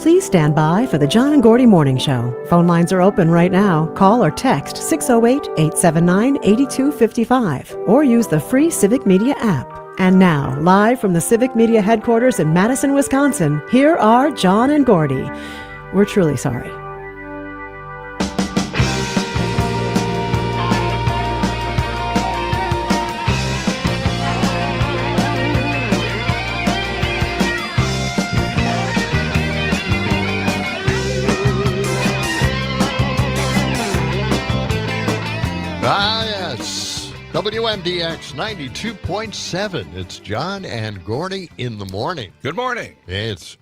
Please stand by for the John and Gordy Morning Show. Phone lines are open right now. Call or text 608-879-8255 or use the free Civic Media app. And now, live from the Civic Media headquarters in Madison, Wisconsin, here are John and Gordy. We're truly sorry. Yes, WMDX 92.7. It's John and Gordy in the morning. Good morning. It's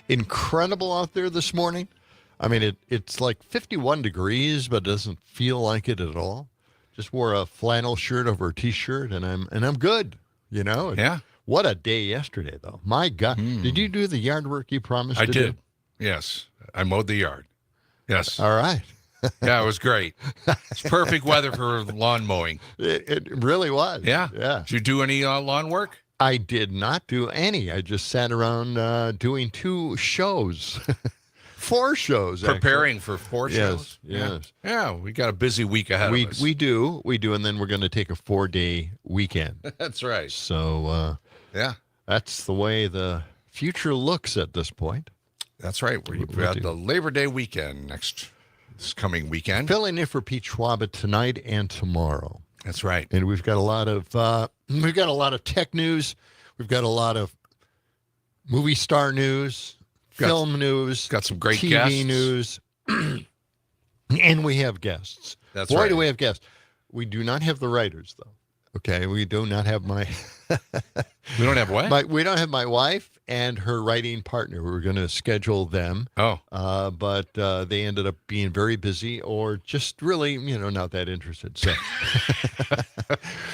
incredible out there this morning. I mean, it's like 51 degrees, but it doesn't feel like it at all. Just wore a flannel shirt over a T-shirt, and I'm good. You know. Yeah. What a day yesterday, though. My God, Did you do the yard work you promised? I to did. do? Yes, I mowed the yard. Yes. All right. Yeah, it was great. It's perfect weather for lawn mowing. It really was. Yeah. Yeah. Did you do any lawn work? I did not do any. I just sat around doing 2 shows. 4 shows, Preparing for 4 shows? Yes. Yeah, we got a busy week ahead of us. We do, and then we're going to take a 4-day weekend. That's right. So, yeah. That's the way the future looks at this point. That's right. We've got the Labor Day weekend this coming weekend. Filling in for Pete Schwab tonight and tomorrow. That's right. And we've got a lot of tech news. We've got a lot of movie star news, film news. Got some great TV guests. news. And we have guests. That's Boy, right. do we have guests. We do not have the writers, though. Okay, we do not have my... We don't have what? We don't have my wife and her writing partner. We were going to schedule them. Oh. But they ended up being very busy or just really, not that interested. So,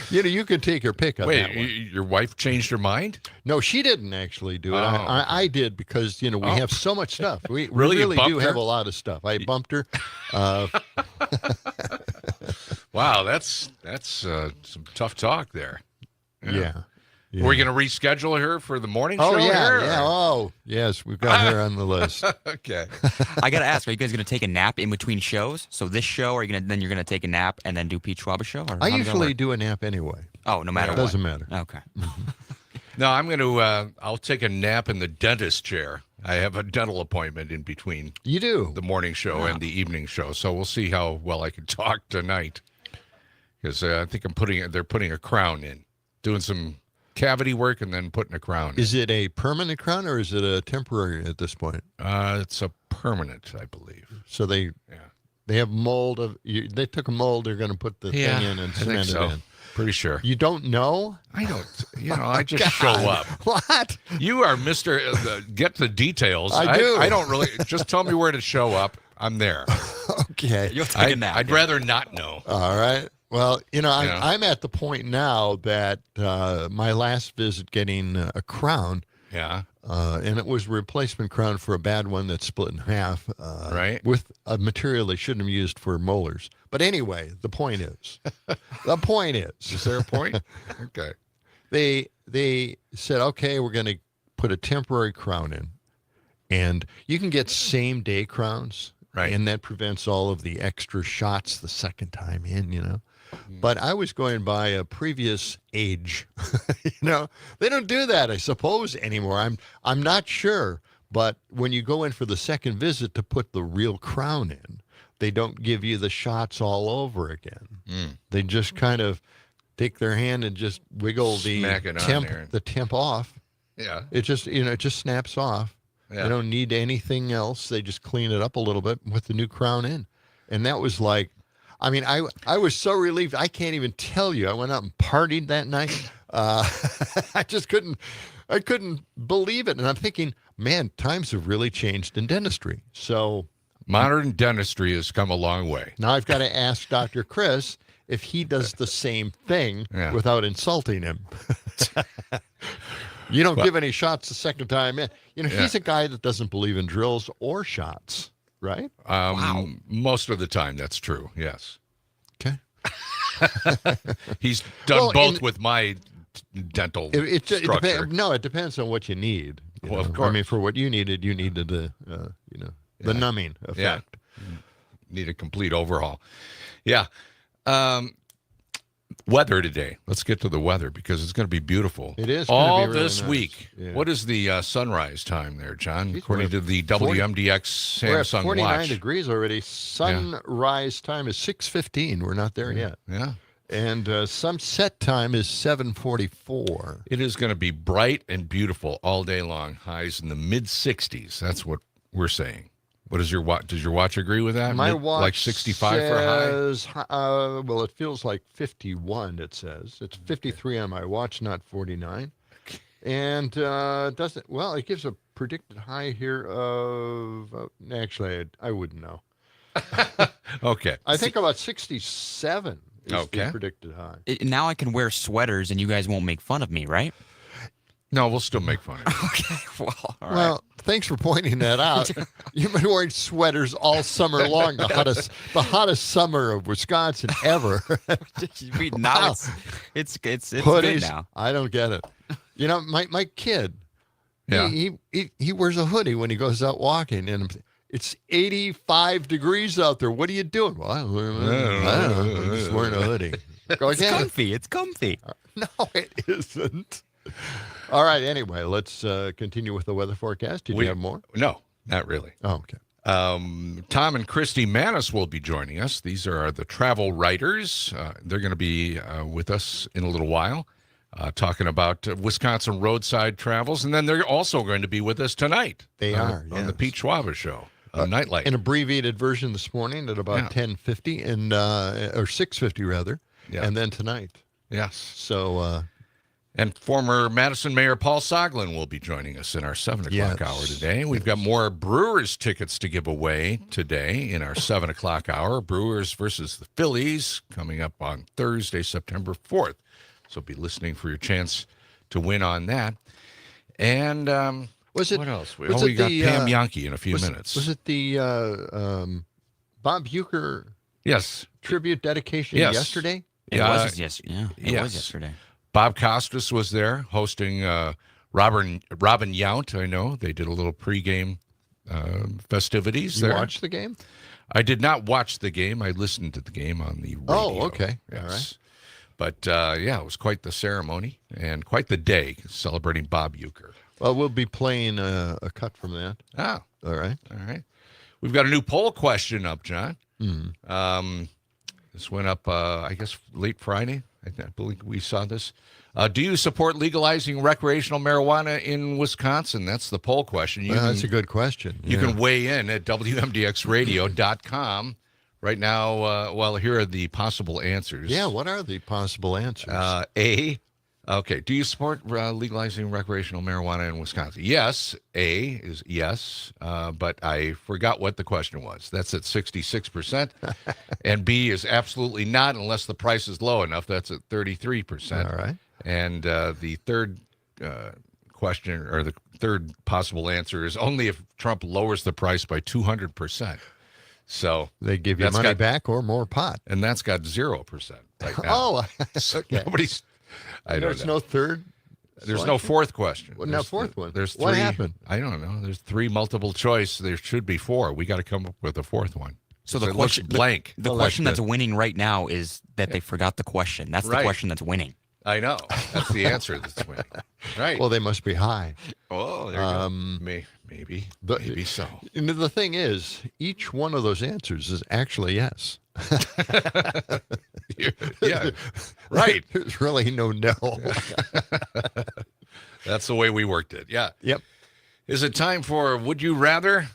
you could take your pick on that one. Wait, your wife changed her mind? No, she didn't actually do it. Oh. I did because, we have so much stuff. We Really? You really bumped do her? have a lot of stuff. I bumped her. Wow, that's some tough talk there. Yeah. Are we going to reschedule her for the morning show? Oh, yeah. here, Yeah. Oh, yes. We've got her on the list. Okay. I got to ask, are you guys going to take a nap in between shows? So this show, you're going to take a nap and then do Pete Schwaba's show? Or I how does that usually work? do a nap anyway. Oh, no matter It what. doesn't matter. Okay. No, I'm going to, I'll take a nap in the dentist chair. I have a dental appointment in between You do? the morning show and the evening show. So we'll see how well I can talk tonight. Because I think they're putting a crown in, doing some cavity work and then putting a crown in. Is it a permanent crown or is it a temporary at this point? It's a permanent, I believe. So they have mold they took a mold, they're going to put the thing in and I think cement so. it in. Pretty sure. You don't know? I don't, I just show up. What? You are Mr. Get the details. I do. I don't really, just tell me where to show up. I'm there. Okay. You'll take a nap. I'd rather not know. All right. Well, I'm at the point now that my last visit getting a crown, Yeah. and it was a replacement crown for a bad one that's split in half, Right. with a material they shouldn't have used for molars. But anyway, the point is, Is there a point? Okay. they said, okay, we're going to put a temporary crown in, and you can get same day crowns, Right. And that prevents all of the extra shots the second time in. But I was going by a previous age. They don't do that, I suppose, anymore. I'm not sure. But when you go in for the second visit to put the real crown in, they don't give you the shots all over again. They just kind of take their hand and just wiggle Smack it on there. the temp off. Yeah. It just snaps off. Yeah. They don't need anything else. They just clean it up a little bit with the new crown in. And that was like, I was so relieved. I can't even tell you. I went out and partied that night. I just couldn't believe it. And I'm thinking, man, times have really changed in dentistry. So Modern dentistry has come a long way. now I've got to ask Dr. Chris if he does the same thing without insulting him. You don't give any shots the second time in. He's a guy that doesn't believe in drills or shots, right? Most of the time, that's true. Yes. Okay. He's done both with my dental structure. It depends on what you need. You Well, of know? course. I mean, for what you needed the the numbing effect. Need a complete overhaul. Yeah. Weather today. Let's get to the weather because it's going to be beautiful. It is gonna all be really this nice. week. Yeah. What is the sunrise time there, John? Geez, According we're to at the 40 WMDX We're at Samsung 49 watch. degrees already. Sunrise time is 6:15. We're not there yet. Yeah. And sunset time is 7:44. It is going to be bright and beautiful all day long. Highs in the mid 60s. That's what we're saying. What is your watch? Does your watch agree with that? My watch like 65 for a high. says, well, it feels like 51. It says it's 53 on my watch, not 49. And doesn't well? It gives a predicted high here of actually, I wouldn't know. Okay. I think about 67 is Okay. the predicted high. Now I can wear sweaters and you guys won't make fun of me, right? No, we'll still make fun of you. Okay. Well, all right. Well, thanks for pointing that out. You've been wearing sweaters all summer long, the hottest summer of Wisconsin ever. Now Wow. it's good Hoodies, now. I don't get it. You know, my kid, Yeah. he wears a hoodie when he goes out walking, and it's 85 degrees out there. What are you doing? Well, I don't know. I'm just wearing a hoodie. Go It's again. comfy. It's comfy. No, it isn't. All right. Anyway, let's continue with the weather forecast. Did you have more? No, not really. Oh, okay. Tom and Christy Manis will be joining us. These are the travel writers. They're going to be with us in a little while, talking about Wisconsin roadside travels. And then they're also going to be with us tonight. They are, on the yes. Pete Schwaber Show, Nightlight. An abbreviated version this morning at about 10:50 and or 6:50 rather, and then tonight. Yes. So. And former Madison Mayor Paul Soglin will be joining us in our 7 o'clock hour today. We've got more Brewers tickets to give away today in our 7 o'clock hour. Brewers versus the Phillies coming up on Thursday, September 4th. So be listening for your chance to win on that. And what else? We got Pam Yankee in a few minutes. Was it the Bob Uecker tribute dedication yesterday? It was yesterday. Yeah, it was yesterday. Bob Costas was there hosting Robin Yount. I know they did a little pregame festivities You there. watched the game? I did not watch the game. I listened to the game on the radio. Oh, okay. Yes. All right. But, it was quite the ceremony and quite the day celebrating Bob Uecker. Well, we'll be playing a cut from that. Ah. All right. All right. We've got a new poll question up, John. Mm-hmm. This went up, I guess, late Friday. I believe we saw this. Do you support legalizing recreational marijuana in Wisconsin? That's the poll question. That's a good question. You can weigh in at WMDXradio.com. Right now, here are the possible answers. Yeah, what are the possible answers? Do you support legalizing recreational marijuana in Wisconsin? Yes. A is yes, but I forgot what the question was. That's at 66%. And B is absolutely not unless the price is low enough. That's at 33%. All right. And the third question, or the third possible answer, is only if Trump lowers the price by 200%. So they give you money back or more pot. And that's got 0% right now. Oh, okay. Nobody's... There's no third. There's no fourth question. Well, no fourth one. There's three. What happened? I don't know. There's 3 multiple choice. There should be 4. We got to come up with a fourth one. So the it question, looks blank. The question that's winning right now is that they forgot the question. That's the question that's winning. I know. That's the answer that's winning. Right. Well, they must be high. Oh, there you go. Maybe so. And the thing is, each one of those answers is actually yes. Yeah, right. There's really no. That's the way we worked it. Yeah. Yep. Is it time for Would You Rather?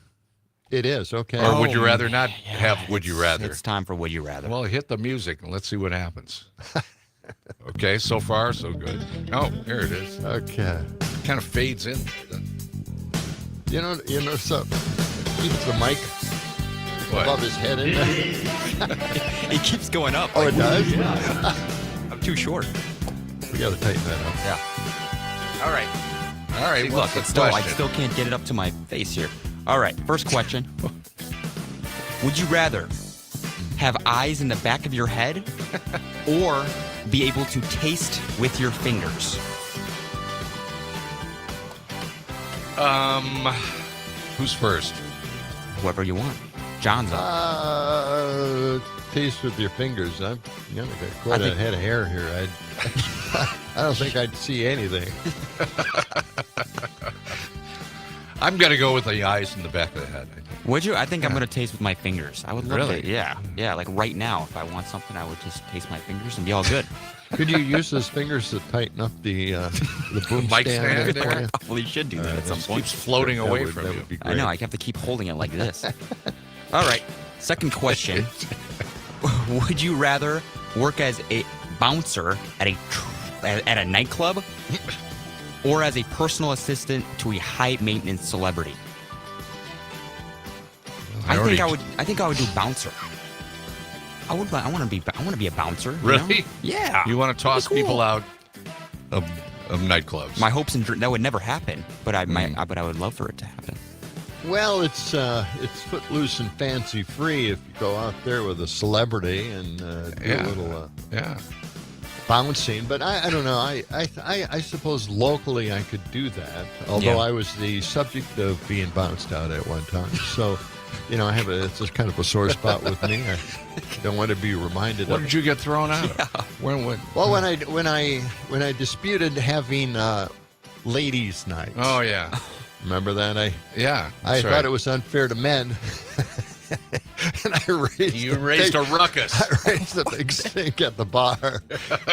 It is. Okay. Or would you rather not have Would You Rather? It's time for Would You Rather. Well, hit the music and let's see what happens. Okay, so far, so good. Oh, here it is. Okay. Kind of fades in. You know, so keeps the mic above his head in there. It keeps going up. Oh, it does? Yeah. I'm too short. We got to tighten that up. Yeah. All right. See, look, I still can't get it up to my face here. All right, first question. Would you rather have eyes in the back of your head or be able to taste with your fingers? Who's first? Whoever you want. John's up. Taste with your fingers. I've got quite a head of hair here. I don't think I'd see anything. I'm going to go with the eyes in the back of the head. Would you? I think I'm going to taste with my fingers. I would love Really? to. Yeah. Like right now, if I want something, I would just taste my fingers and be all good. Could you use those fingers to tighten up the boom Mic stand? stand there? You? Well, you should do that at some point. Keeps floating away That from would you. be I great. know. I have to keep holding it like this. All right. Second question. Would you rather work as a bouncer at a nightclub or as a personal assistant to a high-maintenance celebrity? I think I would do bouncer. I want to be a bouncer. You Really? know? Yeah. You want to toss That'd be cool. people out of nightclubs? My hopes and that would never happen, but I would love for it to happen. Well, it's footloose and fancy free if you go out there with a celebrity and do a little bouncing. But I don't know. I suppose locally I could do that. Although I was the subject of being bounced out at one time. So, it's just kind of a sore spot with me. I don't want to be reminded What of. did you get thrown out of? When? Well, when I disputed having ladies' night. Oh yeah. Remember that? I that's thought right. it was unfair to men. And I raised a ruckus. I raised a big stink at the bar.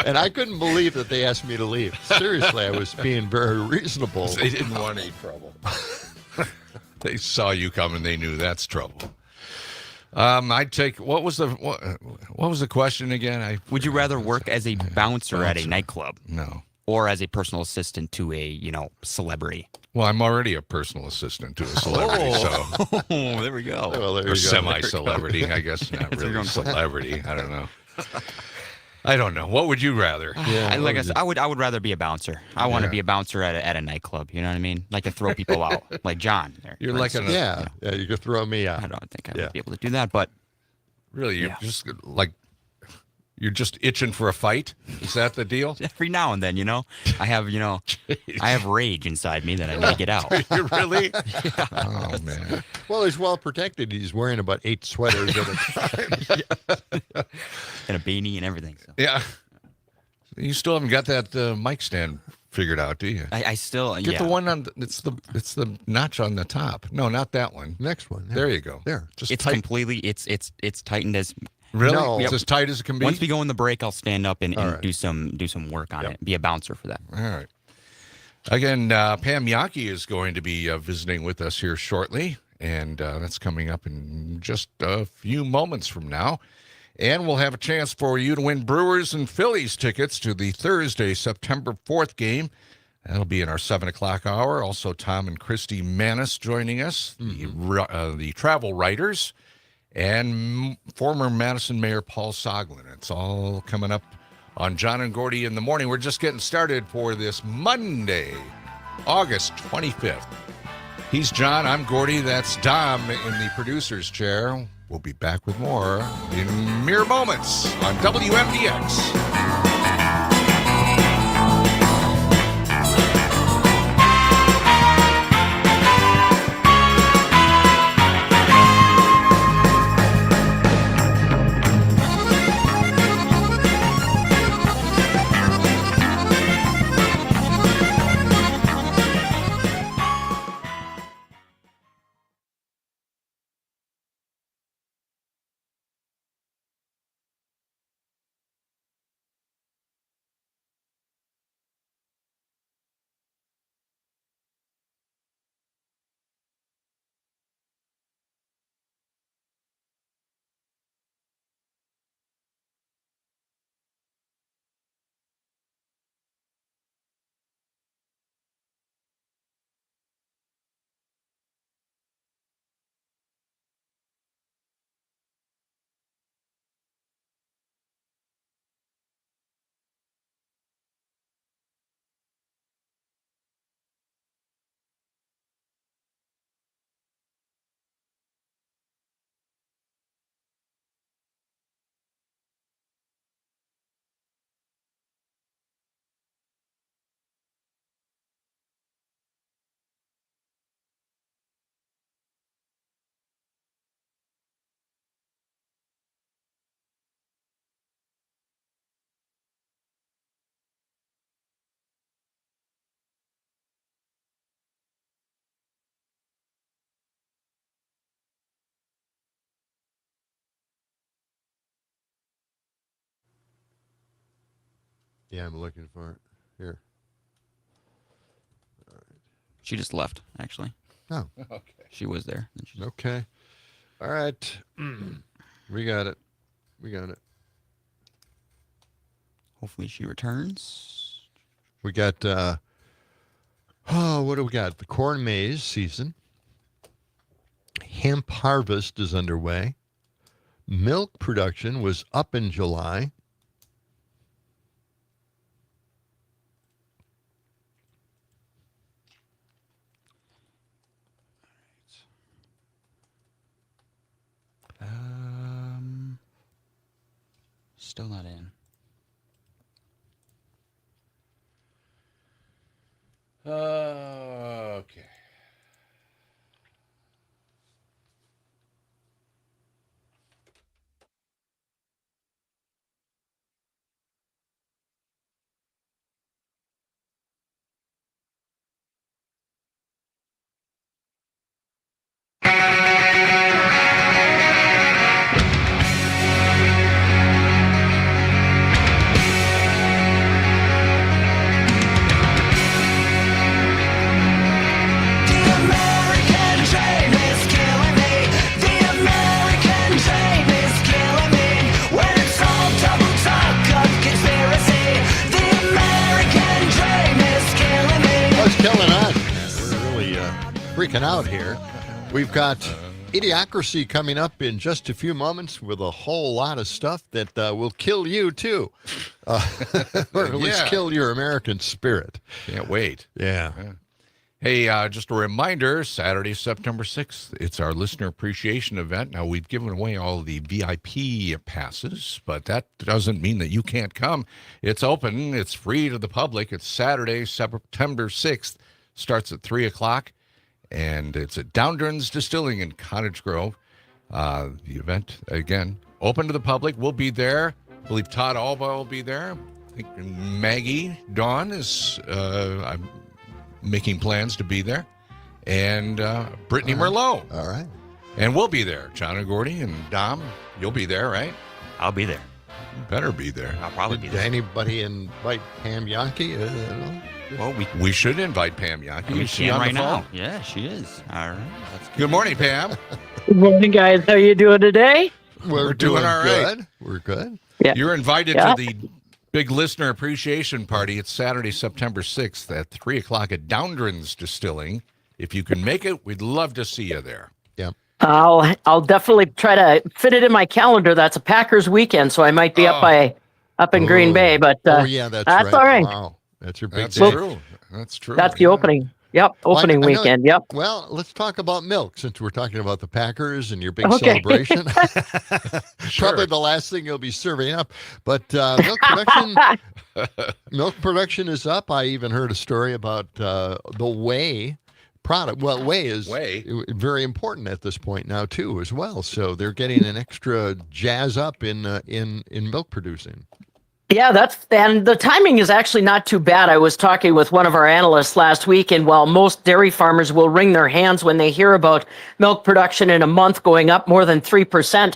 And I couldn't believe that they asked me to leave. Seriously, I was being very reasonable. They didn't want any trouble. They saw you coming. They knew that's trouble. I'd take. What was the question again? Would you rather work as a bouncer at a nightclub No. or as a personal assistant to a celebrity? Well, I'm already a personal assistant to a celebrity, so Oh, there we go. Well, there or you go. semi-celebrity, I guess. Not That's your really own question. celebrity. I don't know. I don't know. What would you rather? Yeah, Like I said, I would rather be a bouncer. I want to be a bouncer at a nightclub. You know what I mean? Like to throw people out, like John. There, You're for like instance. Yeah, you could throw me out. I don't think I would be able to do that, but Really, you're Yeah. just like you're just itching for a fight. Is that the deal? every now and then, I have, I have rage inside me that I need to get out. You really? Oh man. Well, he's well protected. He's wearing about 8 sweaters at a time. And a beanie and everything. So. Yeah. You still haven't got that mic stand figured out, do you? I still Get the one on. It's the notch on the top. No, not that one. Next one. Yeah. There you go. There. Just It's tight. completely it's tightened as. Really? No. It's as tight as it can be. Once we go in the break, I'll stand up and right. do some work on it. Be a bouncer for that. All right. Again, Pam Yaki is going to be visiting with us here shortly, and that's coming up in just a few moments from now. And we'll have a chance for you to win Brewers and Phillies tickets to the Thursday, September 4th game. That'll be in our 7 o'clock hour. Also, Tom and Christy Manis joining us, the travel writers, and former Madison Mayor Paul Soglin. It's all coming up on John and Gordy in the morning. We're just getting started for this Monday, August 25th. He's John, I'm Gordy. That's Dom in the producer's chair. We'll be back with more in mere moments on WMDX. Yeah, I'm looking for it. Here. She just left, actually. Oh. Okay. She was there. Okay. All right. We got it. Hopefully she returns. We got, what do we got? The corn maze season. Hemp harvest is underway. Milk production was up in July. Still not in. Okay. Freaking out here. We've got Idiocracy coming up in just a few moments with a whole lot of stuff that will kill you too, or at least kill your American spirit. Can't wait. Yeah. Hey, just a reminder, Saturday, September 6th, it's our listener appreciation event. Now, we've given away all the VIP passes, but that doesn't mean that you can't come. It's open. It's free to the public. It's Saturday, September 6th. Starts at 3 o'clock. And it's at Downdren's Distilling in Cottage Grove. The event, again, open to the public. We'll be there. I believe Todd Alba will be there. I think Maggie Dawn is I'm making plans to be there. And Brittany Merlot. All right. And we'll be there. John and Gordy and Dom, you'll be there, right? I'll be there. You better be there. I'll probably be Did there. anybody invite Pam Yankee? Well, We should invite Pam Yankee. we Is she can on right the phone? now. Yeah, she is. All right. That's Good morning, Pam. Good morning, guys. How you doing today? We're doing all right. good. We're good. Yeah. You're invited Yeah. to the big listener appreciation party. It's Saturday, September 6th at 3 o'clock at Downdren's Distilling. If you can make it, we'd love to see you there. Yeah. I'll definitely try to fit it in my calendar. That's a Packers weekend, so I might be up in Green Bay. But yeah, that's right. all right. Wow. That's your big That's day. true. That's true. That's the opening. Yep, opening I know- weekend. Yep. Well, let's talk about milk since we're talking about the Packers and your big Okay. celebration. Sure. Probably the last thing you'll be serving up. But milk production is up. I even heard a story about the whey product. Well, whey is very important at this point now too, as well. So they're getting an extra jazz up in milk producing. Yeah, and the timing is actually not too bad. I was talking with one of our analysts last week, and while most dairy farmers will wring their hands when they hear about milk production in a month going up more than 3%,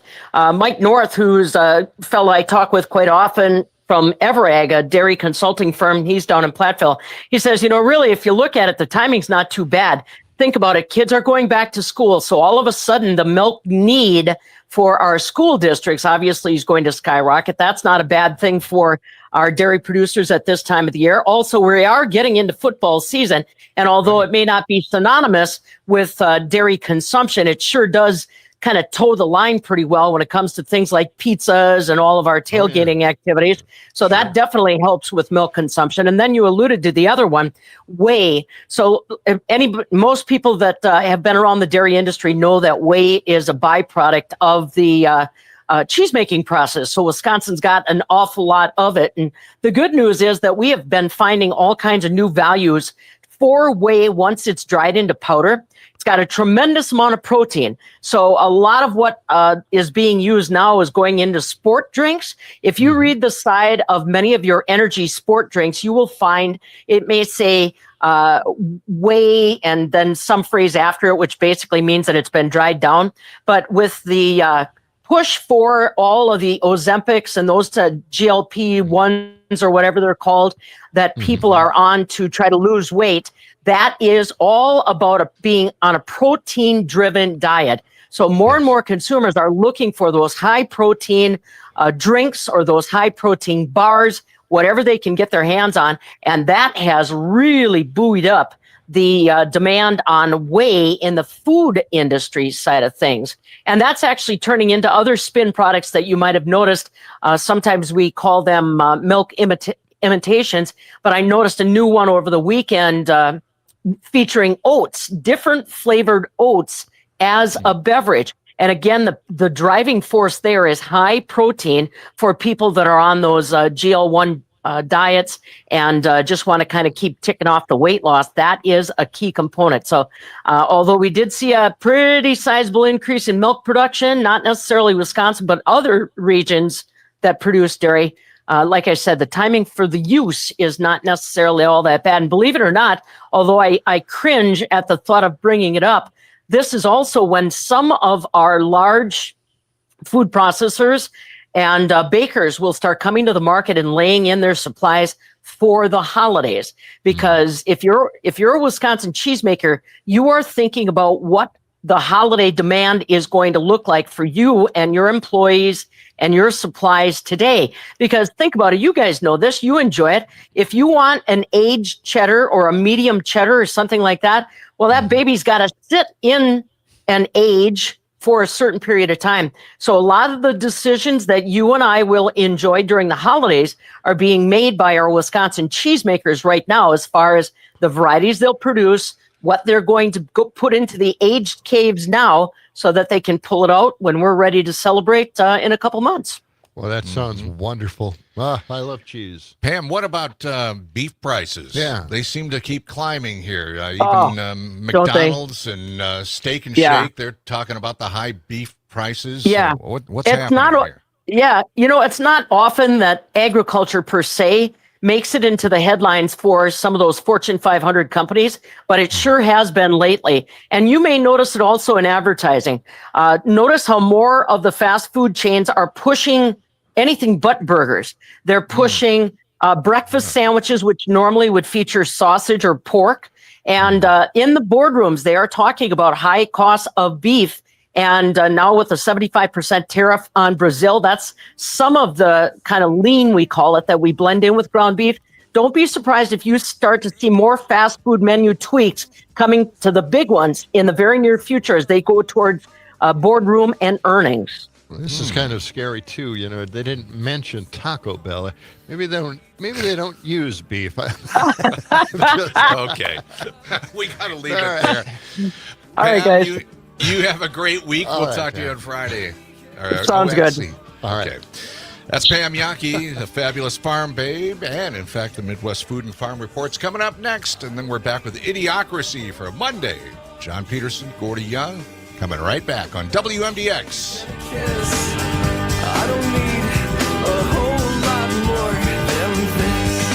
Mike North, who's a fellow I talk with quite often from Everag, a dairy consulting firm, he's down in Platteville. He says, really, if you look at it, the timing's not too bad. Think about it. Kids are going back to school. So all of a sudden, the milk need for our school districts obviously is going to skyrocket. That's not a bad thing for our dairy producers at this time of the year. Also, we are getting into football season. And although it may not be synonymous with dairy consumption, it sure does kind of toe the line pretty well when it comes to things like pizzas and all of our tailgating activities. So that definitely helps with milk consumption. And then you alluded to the other one, whey. So most people that have been around the dairy industry know that whey is a byproduct of the cheese making process. So Wisconsin's got an awful lot of it. And the good news is that we have been finding all kinds of new values for whey once it's dried into powder. It's got a tremendous amount of protein. So a lot of what is being used now is going into sport drinks. If you read the side of many of your energy sport drinks, you will find it may say whey and then some phrase after it, which basically means that it's been dried down. But with the push for all of the Ozempics and those GLP-1s or whatever they're called that people are on to try to lose weight, that is all about being on a protein-driven diet. So more and more consumers are looking for those high-protein drinks or those high-protein bars, whatever they can get their hands on, and that has really buoyed up the demand on whey in the food industry side of things. And that's actually turning into other spin products that you might have noticed. Sometimes we call them milk imitations, but I noticed a new one over the weekend featuring oats, different flavored oats as a beverage. And again, the driving force there is high protein for people that are on those GL1 diets and just want to kind of keep ticking off the weight loss. That is a key component. So although we did see a pretty sizable increase in milk production, not necessarily Wisconsin, but other regions that produce dairy, like I said, the timing for the use is not necessarily all that bad. And believe it or not, although I cringe at the thought of bringing it up, this is also when some of our large food processors and bakers will start coming to the market and laying in their supplies for the holidays. Because if you're a Wisconsin cheesemaker, you are thinking about what the holiday demand is going to look like for you and your employees and your supplies today. Because think about it, you guys know this, you enjoy it. If you want an aged cheddar or a medium cheddar or something like that, well, that baby's got to sit in an age for a certain period of time. So a lot of the decisions that you and I will enjoy during the holidays are being made by our Wisconsin cheesemakers right now, as far as the varieties they'll produce, what they're going to go put into the aged caves now so that they can pull it out when we're ready to celebrate in a couple months. Well, that sounds wonderful. I love cheese. Pam, what about beef prices? Yeah. They seem to keep climbing here. Even McDonald's and Steak and Shake, they're talking about the high beef prices. Yeah. So what's happening here? Yeah, it's not often that agriculture per se makes it into the headlines for some of those Fortune 500 companies, but it sure has been lately. And you may notice it also in advertising. Notice how more of the fast food chains are pushing anything but burgers. They're pushing breakfast sandwiches, which normally would feature sausage or pork. And in the boardrooms, they are talking about high costs of beef. And now with a 75% tariff on Brazil, that's some of the kind of lean, we call it, that we blend in with ground beef. Don't be surprised if you start to see more fast food menu tweaks coming to the big ones in the very near future as they go towards boardroom and earnings. Well, this is kind of scary too. They didn't mention Taco Bell. Maybe they don't use beef. Okay, we gotta leave it there. All right, guys. You have a great week. We'll talk to you on Friday. All right. Sounds good. All right. Okay. That's Pam Yockey, the fabulous farm babe, and in fact, the Midwest Food and Farm Report's coming up next, and then we're back with Idiocracy for Monday. John Peterson, Gordy Young, coming right back on WMDX. I don't need a whole lot more than this.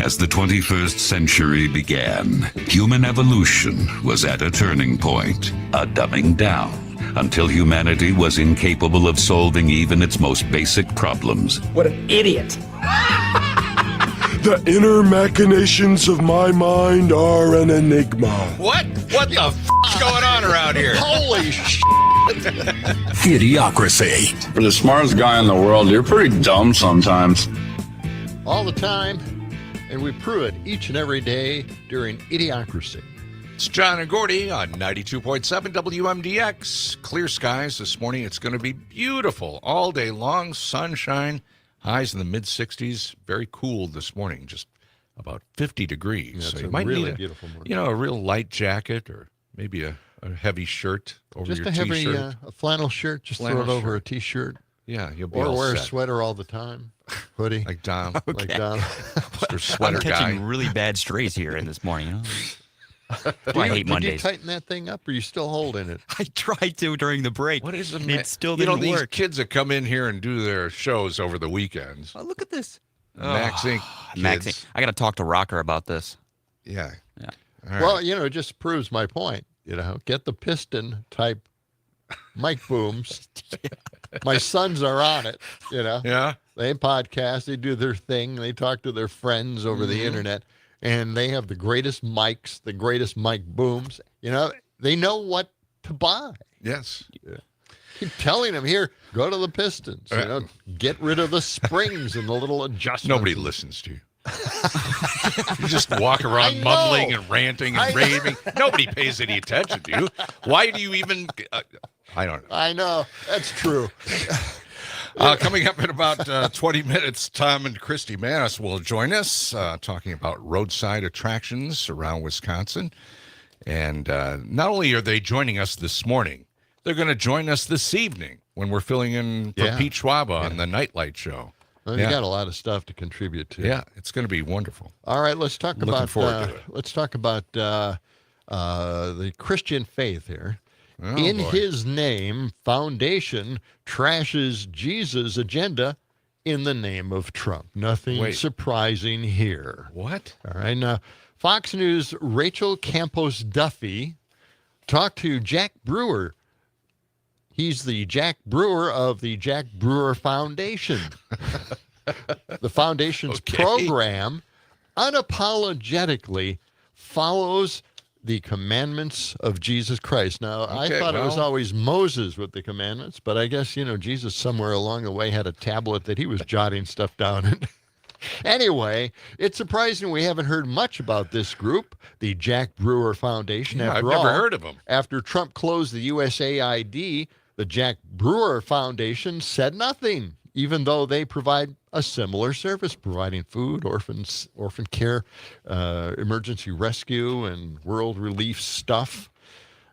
As the 21st century began, human evolution was at a turning point, a dumbing down, until humanity was incapable of solving even its most basic problems. What an idiot. The inner machinations of my mind are an enigma. What the f***'s going on around here? Holy shit. Idiocracy. For the smartest guy in the world, you're pretty dumb sometimes. All the time, and we prove it each and every day during Idiocracy. It's John and Gordy on 92.7 WMDX. Clear skies this morning. It's going to be beautiful all day long. Sunshine, highs in the mid-60s. Very cool this morning, just about 50 degrees. Yeah, so it's you a might really need beautiful morning. a real light jacket or maybe a heavy shirt over Just your a heavy T-shirt. A flannel shirt. Just Flannel throw it over shirt. a T-shirt. Yeah, you'll be Or all wear a set. sweater all the time. Hoodie. Like Dom. Like Don. Mr. Sweater I'm catching guy. really bad strays here in this morning. I hate Did you Mondays. tighten that thing up, or are you still holding it? I tried to during the break. What is the and it still you know, didn't these work. kids that come in here and do their shows over the weekends. Oh, look at this. Max Inc. Max, kids. I got to talk to Rocker about this. Yeah. Yeah. All right. Well, it just proves my point. Get the piston type mic booms. My sons are on it. Yeah. They podcast, they do their thing, they talk to their friends over the internet, and they have the greatest mics, the greatest mic booms. They know what to buy. Yes. Keep telling them, here, go to the Pistons. Get rid of the springs and the little adjustments. Nobody listens to you. You just walk I around know. mumbling and ranting and I know. raving. Nobody pays any attention to you. Why do you even... I don't know. I know. That's true. Coming up in about 20 minutes, Tom and Christy Manis will join us talking about roadside attractions around Wisconsin. And not only are they joining us this morning, they're going to join us this evening when we're filling in for Pete Schwab on the Nightlight Show. Well, you got a lot of stuff to contribute to. Yeah, it's going to be wonderful. All right, let's talk Looking about forward to it. let's talk about the Christian faith here. Oh, In boy. his name, Foundation trashes Jesus' agenda in the name of Trump. Nothing Wait. surprising here. What? All right, now Fox News' Rachel Campos Duffy talked to Jack Brewer. He's the Jack Brewer of the Jack Brewer Foundation. The foundation's program unapologetically follows the commandments of Jesus Christ. Now, I thought it was always Moses with the commandments, but I guess, Jesus somewhere along the way had a tablet that he was jotting stuff down in. Anyway, it's surprising we haven't heard much about this group, the Jack Brewer Foundation. Yeah, I've After never all, heard of them. After Trump closed the USAID, the Jack Brewer Foundation said nothing, even though they provide a similar service, providing food, orphan care, emergency rescue, and world relief stuff.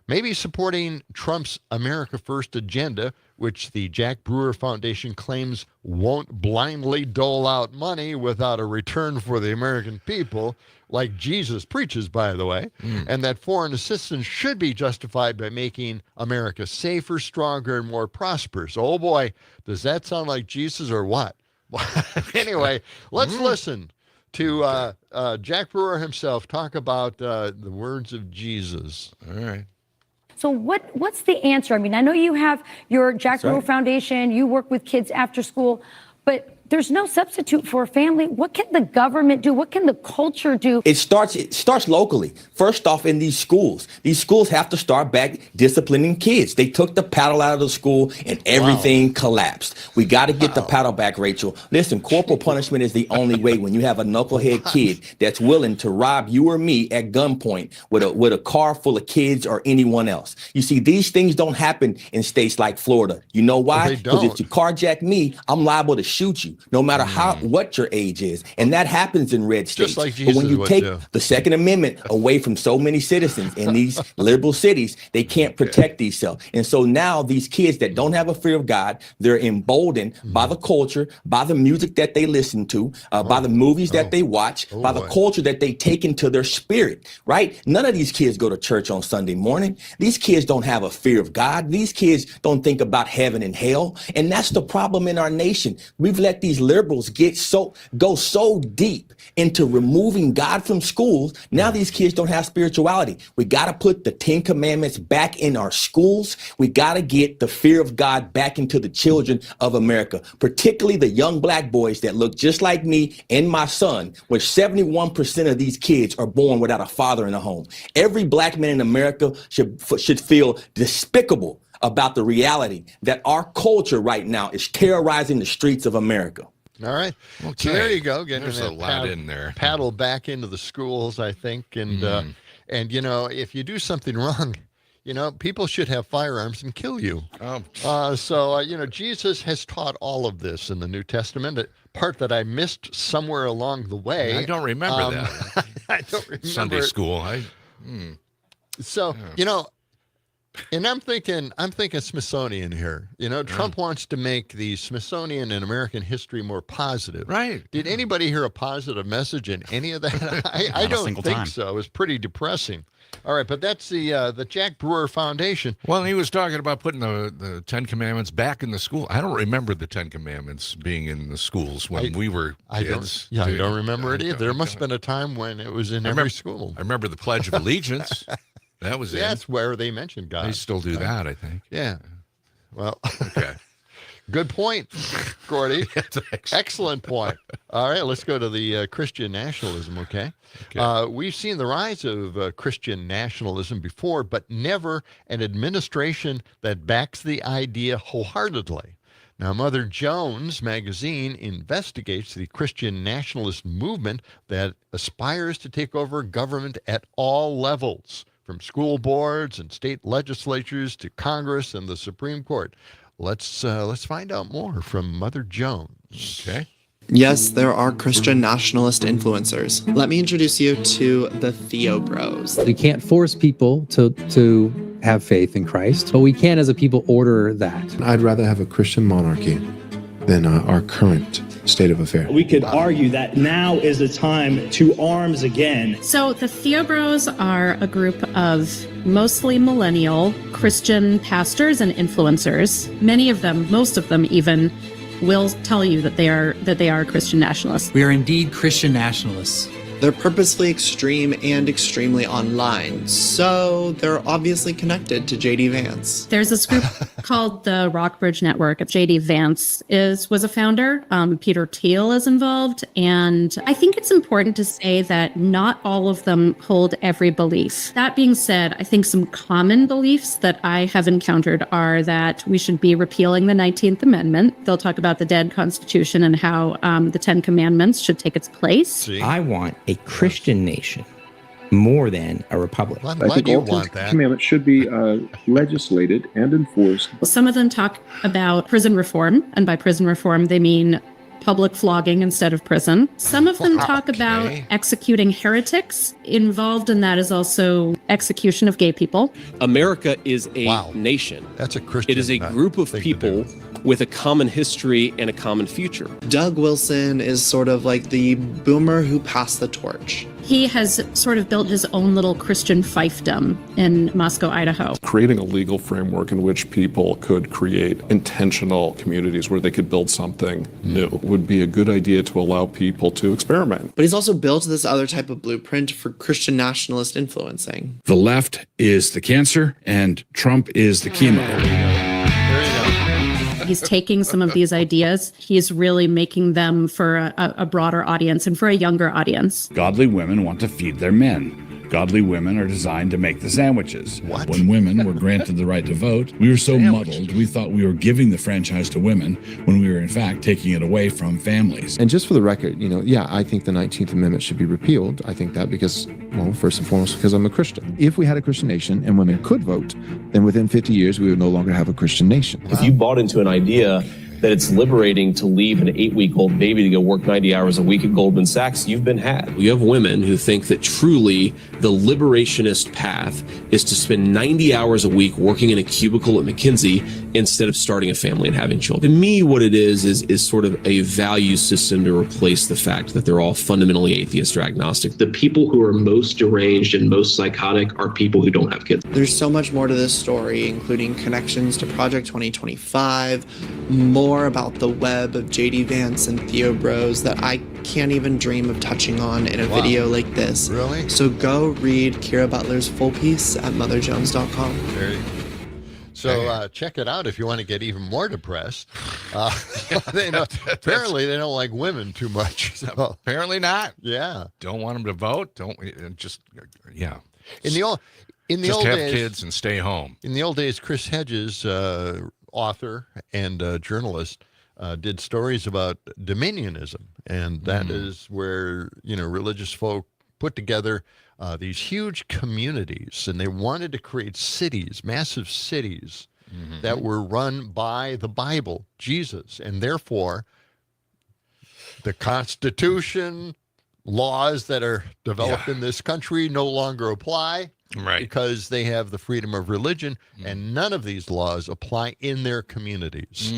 Maybe supporting Trump's America First agenda, which the Jack Brewer Foundation claims won't blindly dole out money without a return for the American people, like Jesus preaches, by the way, and that foreign assistance should be justified by making America safer, stronger, and more prosperous. Oh boy, does that sound like Jesus or what? Anyway, let's listen to Jack Brewer himself talk about the words of Jesus. All right. So what's the answer? I mean, I know you have your Jack Brewer Foundation, you work with kids after school, but there's no substitute for a family. What can the government do? What can the culture do? It starts locally. First off, in these schools. These schools have to start back disciplining kids. They took the paddle out of the school and everything collapsed. We got to get the paddle back, Rachel. Listen, corporal punishment is the only way when you have a knucklehead kid that's willing to rob you or me at gunpoint with a car full of kids or anyone else. You see, these things don't happen in states like Florida. You know why? Because if you carjack me, I'm liable to shoot you, no matter what your age is. And that happens in red states. Just like but Jesus when you would take do. the Second Amendment away from so many citizens in these liberal cities, they can't protect themselves. And so now these kids that don't have a fear of God, they're emboldened by the culture, by the music that they listen to, by the movies that they watch, by the culture that they take into their spirit, right? None of these kids go to church on Sunday morning. These kids don't have a fear of God. These kids don't think about heaven and hell. And that's the problem in our nation. We've let these liberals go so deep into removing God from schools, now these kids don't have spirituality. We got to put the 10 Commandments back in our schools. We got to get the fear of God back into the children of America, particularly the young black boys that look just like me and my son, where 71% of these kids are born without a father in the home. Every black man in America should feel despicable about the reality that our culture right now is terrorizing the streets of America. All right. Okay. So there you go. Getting There's a lot in there. Paddle back into the schools, I think. And, and you know, if you do something wrong, you know, people should have firearms and kill you. So, you know, Jesus has taught all of this in the New Testament, a part that I missed somewhere along the way. I don't remember that. I don't remember Sunday school. So, you know, and I'm thinking Smithsonian here. You know, Trump wants to make the Smithsonian and American history more positive. Right. Did anybody hear a positive message in any of that? I don't think so. It was pretty depressing. All right, but that's the Jack Brewer Foundation. Well, he was talking about putting the 10 Commandments back in the school. I don't remember the 10 Commandments being in the schools when we were kids. I don't remember it either. There must have been a time when it was in every school. I remember the Pledge of Allegiance. That was That's where they mentioned God. They still do that, I think. Yeah. Well, okay. Good point, Gordy. Excellent point. All right, let's go to the Christian nationalism, okay? We've seen the rise of Christian nationalism before, but never an administration that backs the idea wholeheartedly. Now, Mother Jones magazine investigates the Christian nationalist movement that aspires to take over government at all levels, from school boards and state legislatures to Congress and the Supreme Court. Let's find out more from Mother Jones. Okay. Yes, there are Christian nationalist influencers. Let me introduce you to the Theo Bros. We can't force people to have faith in Christ, but we can, as a people, order that. I'd rather have a Christian monarchy than our current state of affairs. We could argue that now is the time to arms again. So the Theo Bros are a group of mostly millennial Christian pastors and influencers. Many of them, most of them even, will tell you that they are Christian nationalists. We are indeed Christian nationalists. They're purposely extreme and extremely online, so they're obviously connected to J.D. Vance. There's this group called the Rockbridge Network. J.D. Vance was a founder. Peter Thiel is involved, and I think it's important to say that not all of them hold every belief. That being said, I think some common beliefs that I have encountered are that we should be repealing the 19th Amendment. They'll talk about the dead Constitution and how the 10 Commandments should take its place. I want a Christian nation more than a republic. Why do you want that? Commandments should be legislated and enforced. Some of them talk about prison reform, and by prison reform, they mean public flogging instead of prison. Some of them talk about executing heretics. Involved in that is also execution of gay people. America is a nation. That's a Christian. It is a group of people with a common history and a common future. Doug Wilson is sort of like the boomer who passed the torch. He has sort of built his own little Christian fiefdom in Moscow, Idaho. Creating a legal framework in which people could create intentional communities where they could build something new would be a good idea to allow people to experiment. But he's also built this other type of blueprint for Christian nationalist influencing. The left is the cancer and Trump is the chemo. He's taking some of these ideas. He's really making them for a broader audience and for a younger audience. Godly women want to feed their men. Godly women are designed to make the sandwiches. What? When women were granted the right to vote, we were so muddled, we thought we were giving the franchise to women when we were in fact taking it away from families. And just for the record, I think the 19th Amendment should be repealed. I think that because, well, first and foremost, because I'm a Christian. If we had a Christian nation and women could vote, then within 50 years, we would no longer have a Christian nation. If you bought into an idea that it's liberating to leave an 8-week-old baby to go work 90 hours a week at Goldman Sachs, you've been had. You have women who think that truly the liberationist path is to spend 90 hours a week working in a cubicle at McKinsey instead of starting a family and having children. To me, what it is sort of a value system to replace the fact that they're all fundamentally atheist or agnostic. The people who are most deranged and most psychotic are people who don't have kids. There's so much more to this story, including connections to Project 2025, more about the web of JD Vance and Theo Bros that I can't even dream of touching on in a video like this. Really? So go read Kira Butler's full piece at motherjones.com. There you go. So check it out if you want to get even more depressed. Apparently they don't like women too much. So. Apparently not. Yeah. Don't want them to vote. Don't just yeah. In the old have days, kids and stay home. In the old days, Chris Hedges, author and journalist, did stories about dominionism, and that is where religious folk put together these huge communities, and they wanted to create cities, massive cities that were run by the Bible, Jesus, and therefore the Constitution, laws that are developed in this country no longer apply. Right. Because they have the freedom of religion, and none of these laws apply in their communities.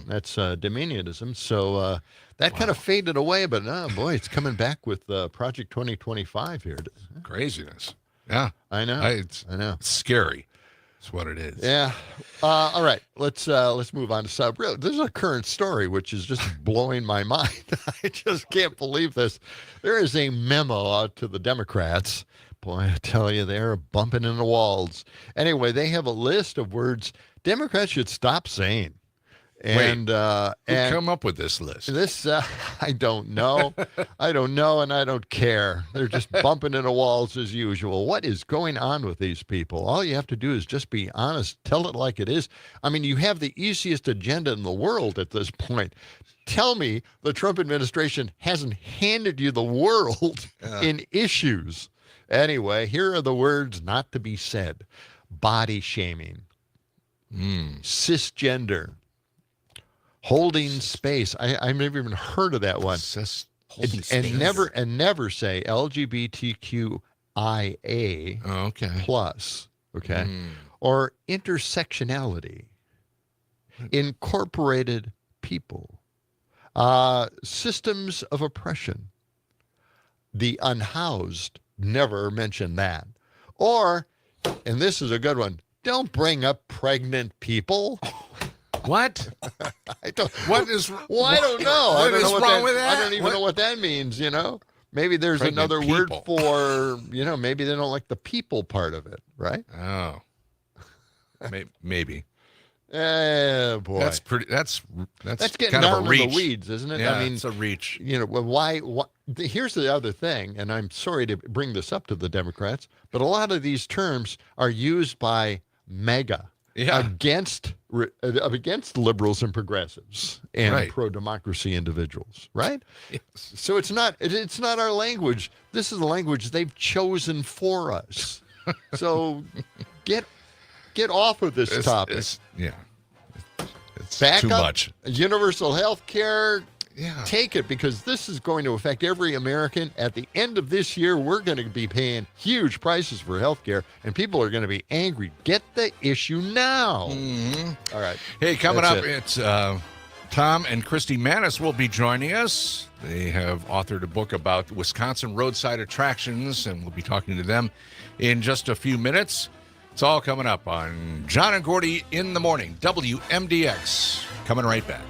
That's dominionism. So that kind of faded away, but boy, it's coming back with Project 2025 here. Craziness. Yeah. I know. I know. It's scary. That's what it is. Yeah. All right. Let's move on to This is a current story, which is just blowing my mind. I just can't believe this. There is a memo out to the Democrats. Boy, I tell you, they're bumping into walls. Anyway, they have a list of words Democrats should stop saying. And who come up with this list? This I don't know. I don't know, and I don't care. They're just bumping into walls as usual. What is going on with these people? All you have to do is just be honest. Tell it like it is. I mean, you have the easiest agenda in the world at this point. Tell me the Trump administration hasn't handed you the world in issues. Anyway, here are the words not to be said. Body shaming. Cisgender. Holding space. I've never even heard of that one. And never say LGBTQIA plus. Okay. Or intersectionality. Incorporated people. Systems of oppression. The unhoused. Never mention that. Or, and this is a good one, don't bring up pregnant people. What? I don't. What is? Well, I don't know. What is wrong with that? I don't even know what that means. Maybe there's Pregnant another people. word for. Maybe they don't like the people part of it, right? Oh, maybe. Boy, That's pretty. That's getting kind down of a reach. in the weeds, isn't it? Yeah, I mean, it's a reach. Why? Here's the other thing, and I'm sorry to bring this up to the Democrats, but a lot of these terms are used by MAGA against liberals and progressives and pro-democracy individuals, right? Yes. So it's not our language. This is the language they've chosen for us. So get off of this topic. It's Back too up much. Universal health care. Yeah. Take it, because this is going to affect every American. At the end of this year, we're going to be paying huge prices for health care, and people are going to be angry. Get the issue now. All right. Hey, coming up, it's Tom and Christy Manis will be joining us. They have authored a book about Wisconsin roadside attractions, and we'll be talking to them in just a few minutes. It's all coming up on John and Gordy in the Morning, WMDX. Coming right back.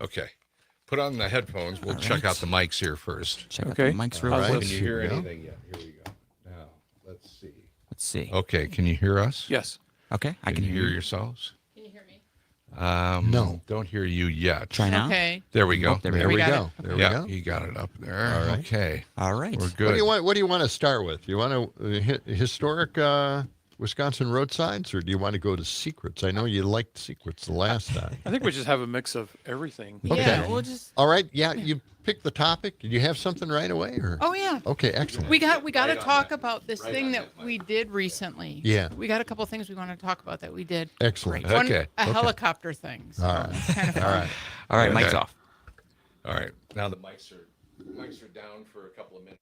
Okay. Put on the headphones. We'll check out the mics here first. Check out the mics real quick. Can you hear anything yet? Here we go. Now, let's see. Let's see. Okay, can you hear us? Yes. Okay, I can hear you. yourselves. Can you hear me? No, don't hear you yet. Try now. Okay. There we go. Oh, There we go. There we go. You got it up there. All right. Okay. All right. We're good. What do you want to start with? You want to historic Wisconsin roadsides, or do you want to go to secrets? I know you liked secrets the last time. I think we just have a mix of everything. Yeah, we'll just. All right. Yeah, you pick the topic. Did you have something right away, or? Oh yeah. Okay, excellent. We got to talk about this thing that we did recently. Yeah. We got a couple things we want to talk about that we did. Excellent. One, Okay. a helicopter thing. So All right. it's kind of fun. All right. All right, Okay. mics off. All right. Now the mics are down for a couple of minutes.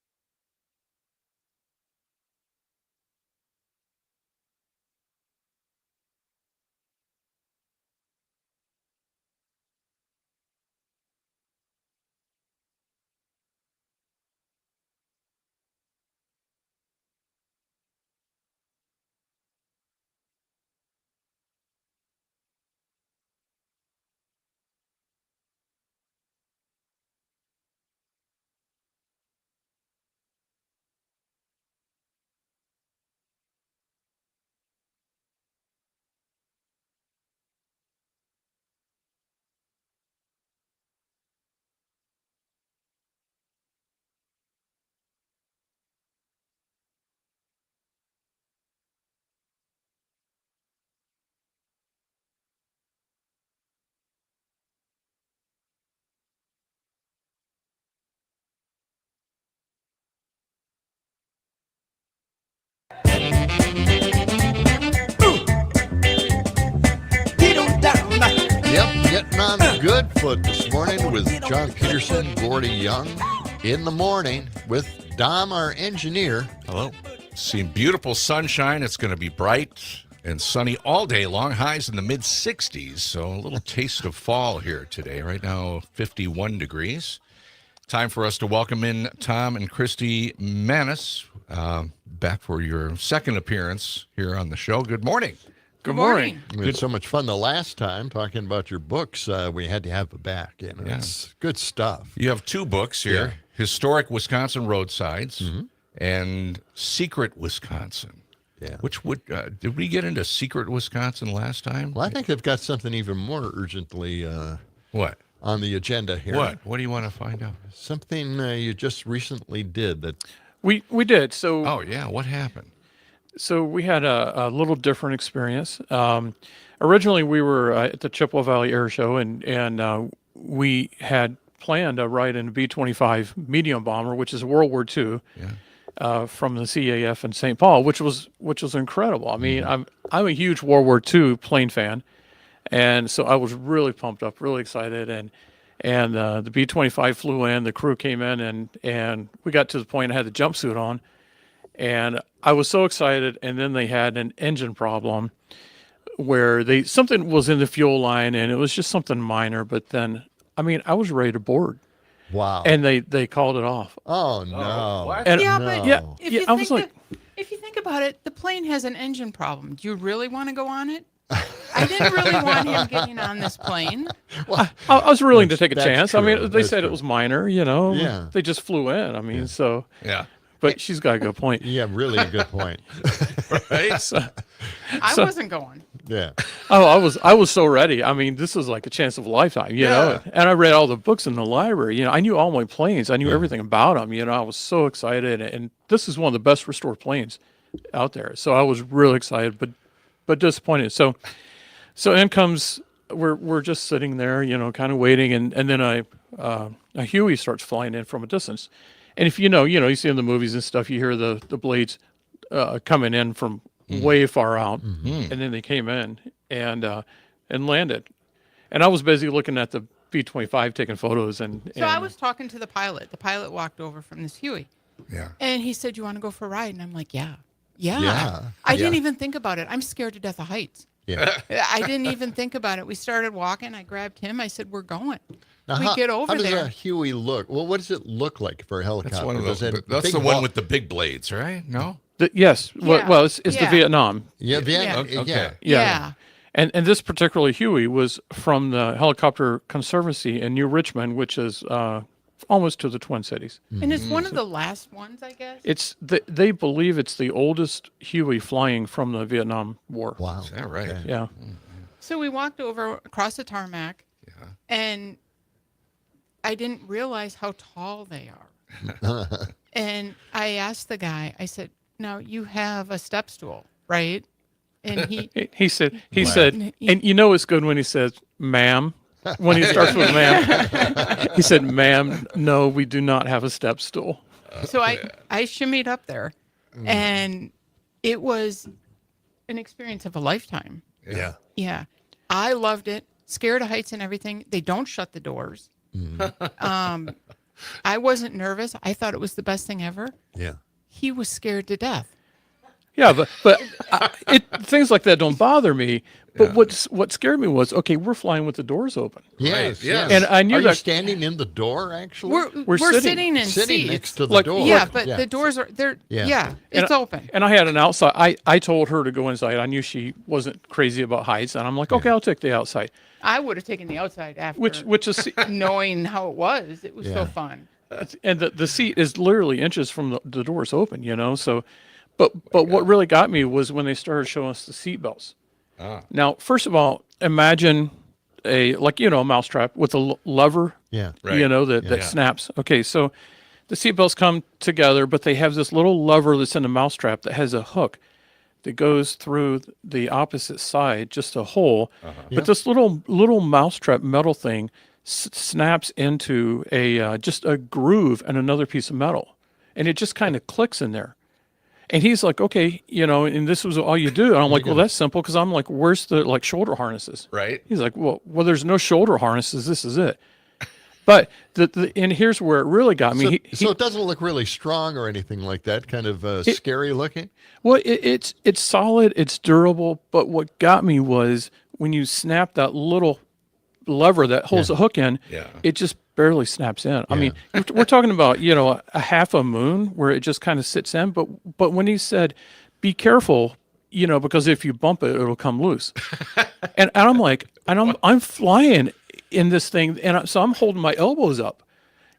Yep, getting on the good foot this morning with John Peterson, Gordy Young, in the morning with Dom, our engineer. Hello. Seeing beautiful sunshine. It's going to be bright and sunny all day long. Highs in the mid 60s. So a little taste of fall here today. Right now, 51 degrees. Time for us to welcome in Tom and Christy Manis, back for your second appearance here on the show. Good morning. Good morning. We had so much fun the last time talking about your books. We had to have it back. You know, it's good stuff. You have two books here, Yeah. Historic Wisconsin Roadsides and Secret Wisconsin. Yeah. Which would, did we get into Secret Wisconsin last time? Well, I think I've got something even more urgently what on the agenda here. What do you want to find out? Something you just recently did that. We did. So. Oh, yeah. What happened? So we had a little different experience. Originally, we were at the Chippewa Valley Air Show, and we had planned to ride in a B-25 medium bomber, which is a World War II, from the CAF in St. Paul, which was incredible. I mean, I'm a huge World War II plane fan, and so I was really pumped up, really excited, and the B-25 flew in, the crew came in, and we got to the point I had the jumpsuit on. And I was so excited, and then they had an engine problem where something was in the fuel line, and it was just something minor. But then, I mean, I was ready to board. Wow! And they called it off. Oh no! What? And, Yeah, but if you think like, about it, the plane has an engine problem. Do you really want to go on it? I didn't really want him getting on this plane. Well, I was willing to take a chance. True. I mean, they That's said true. it was minor, you know. Yeah. They just flew in. I mean, so. Yeah. But she's got a good point. Yeah, really a good point. Right? I wasn't going. Yeah. Oh, I was so ready. I mean, this was like a chance of a lifetime, you know. And I read all the books in the library. You know, I knew all my planes. I knew everything about them. You know, I was so excited. And this is one of the best restored planes out there. So I was really excited, but disappointed. So in comes we're just sitting there, you know, kind of waiting, and then a Huey starts flying in from a distance. And if you you see in the movies and stuff, you hear the blades coming in from way far out, and then they came in and landed. And I was busy looking at the B-25 taking photos. So I was talking to the pilot. The pilot walked over from this Huey. Yeah. And he said, "You want to go for a ride?" And I'm like, "Yeah." Yeah. I didn't even think about it. I'm scared to death of heights. Yeah. I didn't even think about it. We started walking. I grabbed him. I said, "We're going." Now, Get over how does there. a Huey look? Well, what does it look like for a helicopter? That's one of those. Does it That's big the one ball- with the big blades, right? No? Yes. Yeah. Well, it's the Vietnam. Yeah, Vietnam. Okay. Yeah. Yeah. And this particular Huey was from the Helicopter Conservancy in New Richmond, which is almost to the Twin Cities. And it's one of the last ones, I guess. They believe it's the oldest Huey flying from the Vietnam War. Wow. Is that right? Yeah. So we walked over across the tarmac, and I didn't realize how tall they are. And I asked the guy, I said, now you have a step stool, right? And he said, and you know it's good when he says, ma'am, when he starts with ma'am. He said, ma'am, no, we do not have a step stool. So I shimmied up there, and it was an experience of a lifetime. Yeah. Yeah. I loved it. Scared of heights and everything. They don't shut the doors. I wasn't nervous. I thought it was the best thing ever. Yeah. He was scared to death. Yeah, but things like that don't bother me. But what scared me was, okay, we're flying with the doors open. Yes, yes. And I knew Are that. you standing in the door, actually? We're sitting in sitting seats. next to the door. Yeah, but the doors are there. Yeah. Yeah, it's open. And I had an outside. I told her to go inside. I knew she wasn't crazy about heights, and I'm like, okay, I'll take the outside. I would have taken the outside after Which is knowing how it was. It was so fun. And the seat is literally inches from the doors open, you know. So, but what really got me was when they started showing us the seat belts. Now, first of all, imagine a mousetrap with a lever. Yeah. You know that snaps. Okay, so the seat belts come together, but they have this little lever that's in the mousetrap that has a hook that goes through the opposite side, just a hole. But this little mousetrap metal thing snaps into just a groove and another piece of metal, and it just kind of clicks in there. And he's like, okay, you know, and this was all you do. And I'm like, well, that's simple, because I'm like, where's the shoulder harnesses? Right. He's like, well, there's no shoulder harnesses. This is it. But and here's where it really got me. So it doesn't look really strong or anything like that. Kind of scary looking. Well, it's solid. It's durable. But what got me was when you snap that little lever that holds the hook in, it just barely snaps in. I mean, we're talking about, a half a moon where it just kind of sits in. But when he said, be careful, because if you bump it, it'll come loose. and I'm like, I'm flying in this thing. And so I'm holding my elbows up,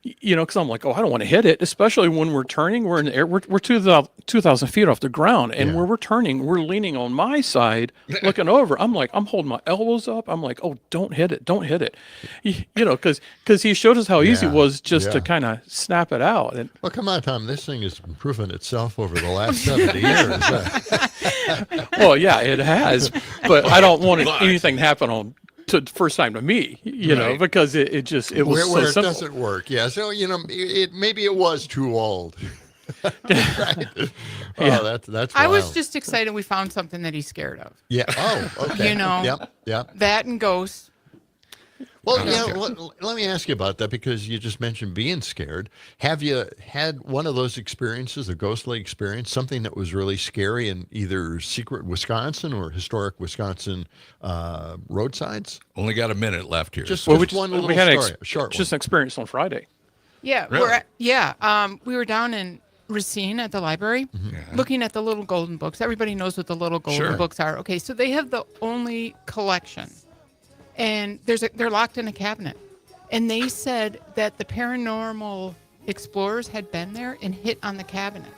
because I'm like, I don't want to hit it, especially when we're turning. We're in the air. We're 2,000 feet off the ground. And where we're turning, we're leaning on my side, looking over. I'm like, I'm holding my elbows up. I'm like, oh, don't hit it. Don't hit it. Because he showed us how easy it was just to kind of snap it out. And well, come on, Tom. This thing has proven itself over the last 70 years. Well, yeah, it has. But I don't want anything to happen first time to me, because it was where so it simple. doesn't work. Yeah. So, maybe it was too old. Right. Oh, that's I was wild. just excited we found something that he's scared of. Yeah. Oh, okay. Yep. That and ghosts. Well, let me ask you about that, because you just mentioned being scared. Have you had one of those experiences, a ghostly experience, something that was really scary in either secret Wisconsin or historic Wisconsin roadsides? Only got a minute left here. Just one little we had story, a short just an experience on Friday. Yeah, Really? we were down in Racine at the library, looking at the little golden books. Everybody knows what the little golden books are. Okay, so they have the only collection, and they're locked in a cabinet. And they said that the paranormal explorers had been there and hit on the cabinet.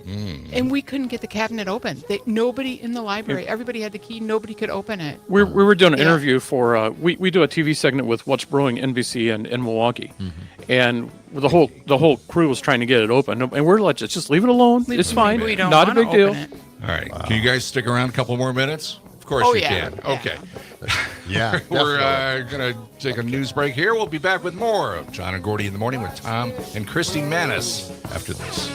And we couldn't get the cabinet open. Nobody in the library, everybody had the key, nobody could open it. We were doing an interview for we do a TV segment with What's Brewing NBC in Milwaukee, and the whole crew was trying to get it open, and we're like, just leave it alone. It's fine, We don't not a wanna big deal. open it. All right. Can you guys stick around a couple more minutes? Of course you can. Yeah. Okay. Yeah. We're going to take a news break here. We'll be back with more of John and Gordy in the Morning with Tom and Christy Manis after this.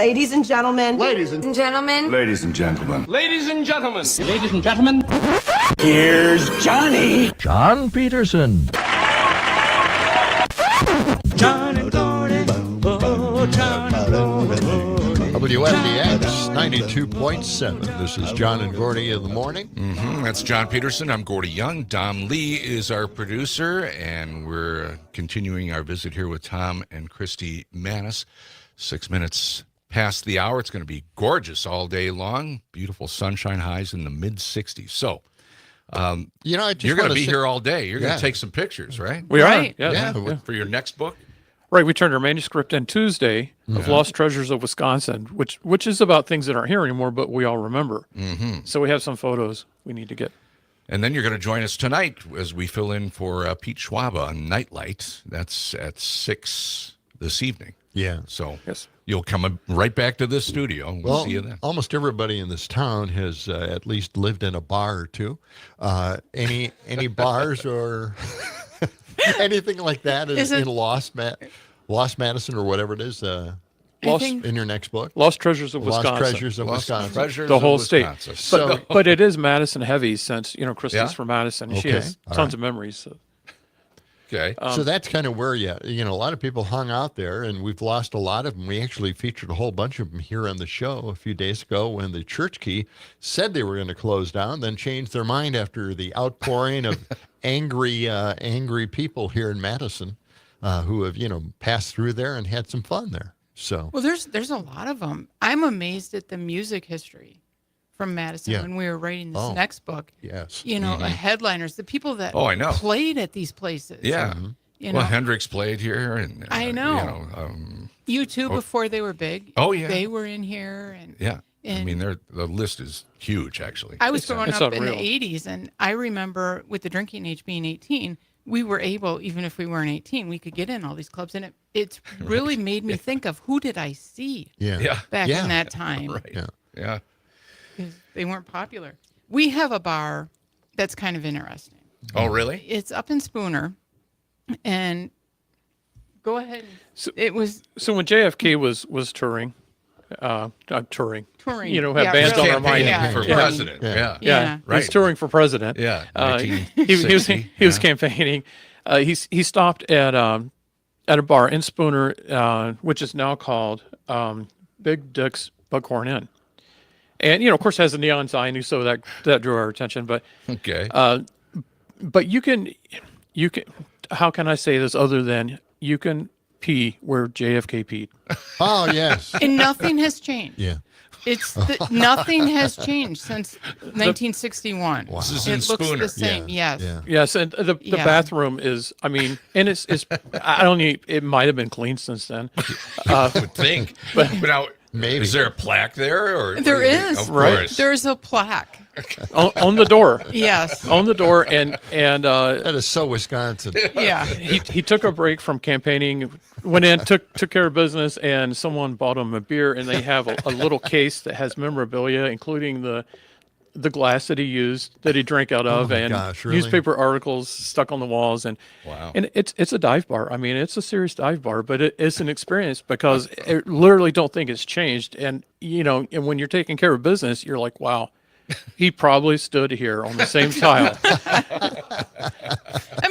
Ladies and gentlemen. Ladies and gentlemen. Ladies and gentlemen. Ladies and gentlemen. Ladies and gentlemen. Here's Johnny. John Peterson. John and Gordy. Oh, John and Gordy. WMDX 92.7. This is John and Gordy in the morning. That's John Peterson. I'm Gordy Young. Dom Lee is our producer, and we're continuing our visit here with Tom and Christy Manis. 6 minutes past the hour. It's going to be gorgeous all day long. Beautiful sunshine, highs in the mid-60s. So, you're going to be here all day. You're going to take some pictures, right? We Right. are. Yeah. For your next book? Right. We turned our manuscript in Tuesday of Lost Treasures of Wisconsin, which is about things that aren't here anymore, but we all remember. So we have some photos we need to get. And then you're going to join us tonight as we fill in for Pete Schwab on Nightlight. That's at 6 this evening. Yeah. So you'll come right back to this studio. We'll see you then. Almost everybody in this town has at least lived in a bar or two. Any bars or anything like that in Lost Madison or whatever it is? In your next book? Lost Treasures of Wisconsin. Lost Treasures of Wisconsin. The whole state. So, but it is Madison heavy since, Christy's from Madison. Okay. She has All tons right. of memories. So. Okay. So that's kind of where, a lot of people hung out there, and we've lost a lot of them. We actually featured a whole bunch of them here on the show a few days ago when the Church Key said they were going to close down, then changed their mind after the outpouring of angry people here in Madison who have, passed through there and had some fun there. So Well, there's a lot of them. I'm amazed at the music history from Madison when we were writing this next book. Yes. Headliners, the people that I know. played at these places. Yeah. Well, Hendrix played here. And I know. U2 before they were big. Oh, yeah. They were in here. And I mean, the list is huge, actually. I was growing up in the 80s, and I remember with the drinking age being 18, we were able, even if we weren't 18, we could get in all these clubs. And it's really made me think of who did I see back in that time. Right. Yeah. Because they weren't popular. We have a bar that's kind of interesting. Oh, really? It's up in Spooner. And go ahead. So when JFK was touring, touring. Had bands on our mind for president. Yeah. Right. He's touring for president. Yeah. He was campaigning. He stopped at a bar in Spooner, which is now called Big Dick's Buckhorn Inn, and of course has a neon sign, so that drew our attention. But but you can. How can I say this other than you can pee where JFK peed? Oh yes. And nothing has changed. Yeah. Nothing has changed since 1961. Wow. This is It in looks Spooner. the same. Yes. Yes, and the bathroom is. I mean, and it's. I don't need. It might have been clean since then. I would think. But now, maybe is there a plaque there? Or There is. Of Right. course. There's a plaque. on the door. Yes. On the door, and that is so Wisconsin. Yeah. He took a break from campaigning, went in, took care of business, and someone bought him a beer, and they have a little case that has memorabilia, including the glass that he used, that he drank out of, and really? newspaper articles stuck on the walls, and it's a dive bar. I mean, it's a serious dive bar, but it's an experience because I literally don't think it's changed. And and when you're taking care of business, you're like, wow. He probably stood here on the same tile. I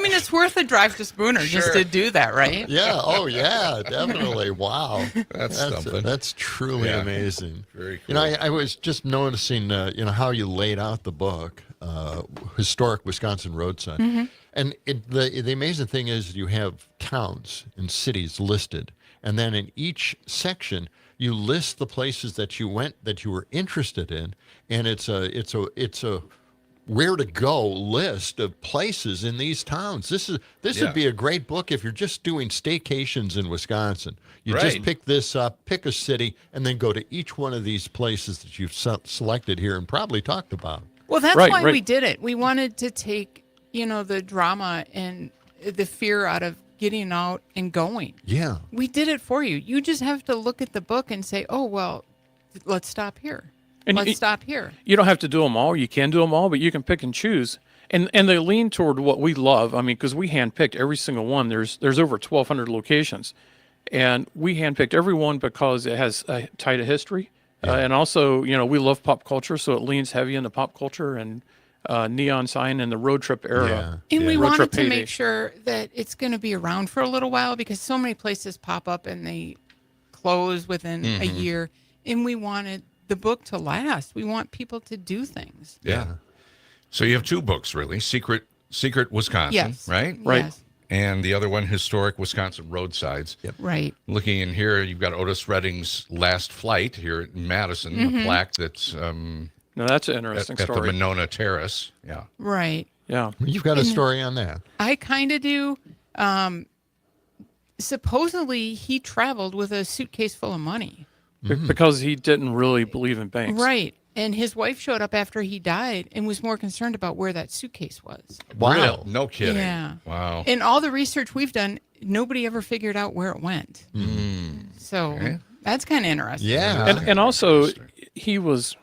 mean, it's worth a drive to Spooner just to do that, right? Yeah. Oh, yeah. Definitely. Wow. That's truly amazing. Very cool. I was just noticing, how you laid out the book, Historic Wisconsin Road Sign. Mm-hmm. And the amazing thing is you have towns and cities listed. And then in each section, you list the places that you went that you were interested in, and it's a where to go list of places in these towns. This would be a great book if you're just doing staycations in Wisconsin. You just pick this up, pick a city, and then go to each one of these places that you've selected here and probably talked about. Well, that's why we did it. We wanted to take the drama and the fear out of getting out and going. Yeah. We did it for you. You just have to look at the book and say, oh, well, let's stop here. Let's stop here. You don't have to do them all. You can do them all, but you can pick and choose. And they lean toward what we love. I mean, because we handpicked every single one. There's over 1,200 locations. And we handpicked every one because it has a tight history. And also, we love pop culture, so it leans heavy into pop culture and neon sign and the road trip era. And we wanted to make sure that it's going to be around for a little while because so many places pop up and they close within a year. And we wanted the book to last. We want people to do things. Yeah. So you have two books, really. Secret Wisconsin, right? Right. Yes. And the other one, Historic Wisconsin Roadsides. Yep. Right. Looking in here, you've got Otis Redding's Last Flight here in Madison, a plaque that's now that's an interesting at story. the Monona Terrace. Yeah. Right. Yeah. You've got a story on that. I kind of do. Supposedly, he traveled with a suitcase full of money. Because he didn't really believe in banks. Right. And his wife showed up after he died and was more concerned about where that suitcase was. Wow. Real? No kidding. Yeah. Wow. And all the research we've done, nobody ever figured out where it went. So that's kind of interesting. Yeah. And also, he was,